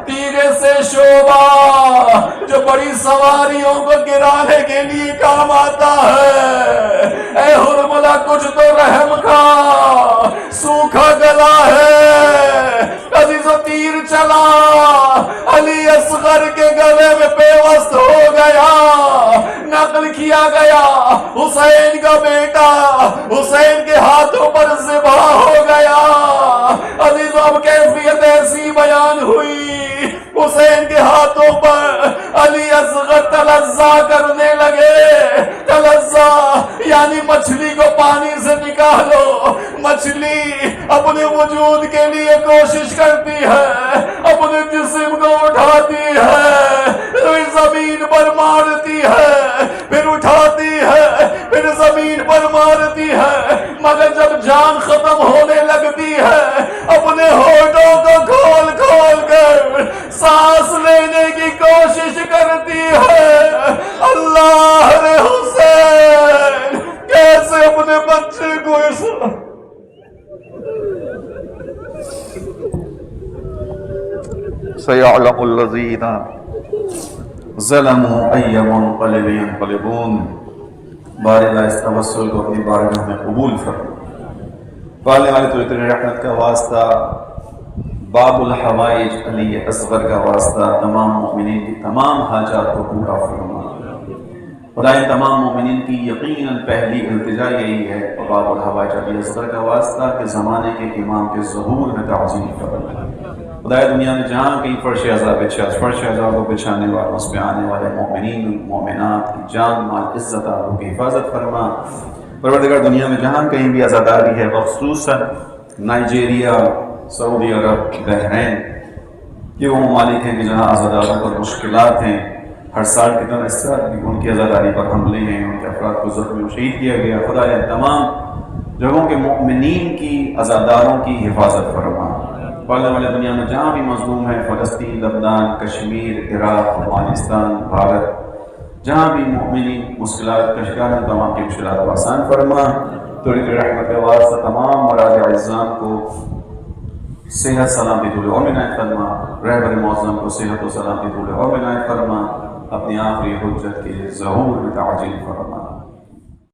تیرے سے شعبہ جو بڑی سواریوں کو گرانے کے لیے کام آتا ہے۔ اے ہرملا کچھ تو رحم کا، سوکھا گلا ہے۔ عزیزو تیر چلا، علی اصغر کے گلے میں پیوست ہو گیا، نقل کیا گیا، حسین کا بیٹا حسین کے ہاتھوں پر ذبح ہو گیا۔ عزیزو اب کیفیت ایسی بیان ہوئی، حسین کے ہاتھوں پر علی اصغر تلظہ کرنے لگے۔ تلظہ یعنی مچھلی کو پانی سے نکالو، مچھلی اپنے وجود کے لیے کوشش کرتی ہے، اپنے جسم کو اٹھاتی ہے، پھر زمین پر مارتی ہے، پھر اٹھاتی ہے، پھر زمین پر مارتی ہے، مگر جب جان ختم ہونے لگتی ہے اپنے ہونٹوں کو کھول کھول کر سانس لینے کی کوشش کرتی ہے۔ اللہ رے حسین کیسے اپنے بچے کو اس سَيَعْلَمُ الَّذِينَ ظَلَمُوا أَيَّ مُنقَلِبٍ يَنقَلِبُونَ۔ بار اللہ اس توسل کو اپنی بارگاہ میں قبول فرما۔ پالنے والے تو تیرے رحمت کا واسطہ، باب الحوائج علی اصغر کا واسطہ، تمام مومنین کی تمام حاجات کو پورا فرما۔ خدا ان تمام مومنین کی یقیناً پہلی التجا یہی ہے، اور باب الحوائج علی اصغر کا واسطہ کہ زمانے کے امام کے ظہور میں تعظیم فرما۔ خدا دنیا میں جہاں کہیں فرش عذاب فرش عذاب کو بچھانے والوں، اس پہ آنے والے مومنین مومنات کی جان مال عزت آبرو کی حفاظت فرما۔ پروردگار دنیا میں جہاں کہیں بھی عزاداری ہے، خصوصاً نائجیریا، سعودی عرب، بحرین، یہ وہ ممالک ہیں کہ جہاں عزاداروں پر مشکلات ہیں، ہر سال کی طرح اس طرح ان کی عزاداری پر حملے ہیں، ان کے افراد کو زخمی و شہید کیا گیا۔ خدا یہ تمام جگہوں کے مؤمنین کی عزاداروں کی حفاظت فرما۔ پالنے والے دنیا میں جہاں بھی مظلوم ہیں، فلسطین، لبنان، کشمیر، عراق، افغانستان، بھارت، جہاں بھی مؤمنین مشکلات کا شکار ہیں، تمام کی مشکلات کو آسان فرما۔ تو رحمت کے واسطہ تمام مراجع عزام کو صحت سلامتی طول عمر عنایت فرما، رہبر معظم کو صحت و سلامتی طول عمر عنایت فرما، اپنی آخری حجت کے ظہور میں تعجیل فرما۔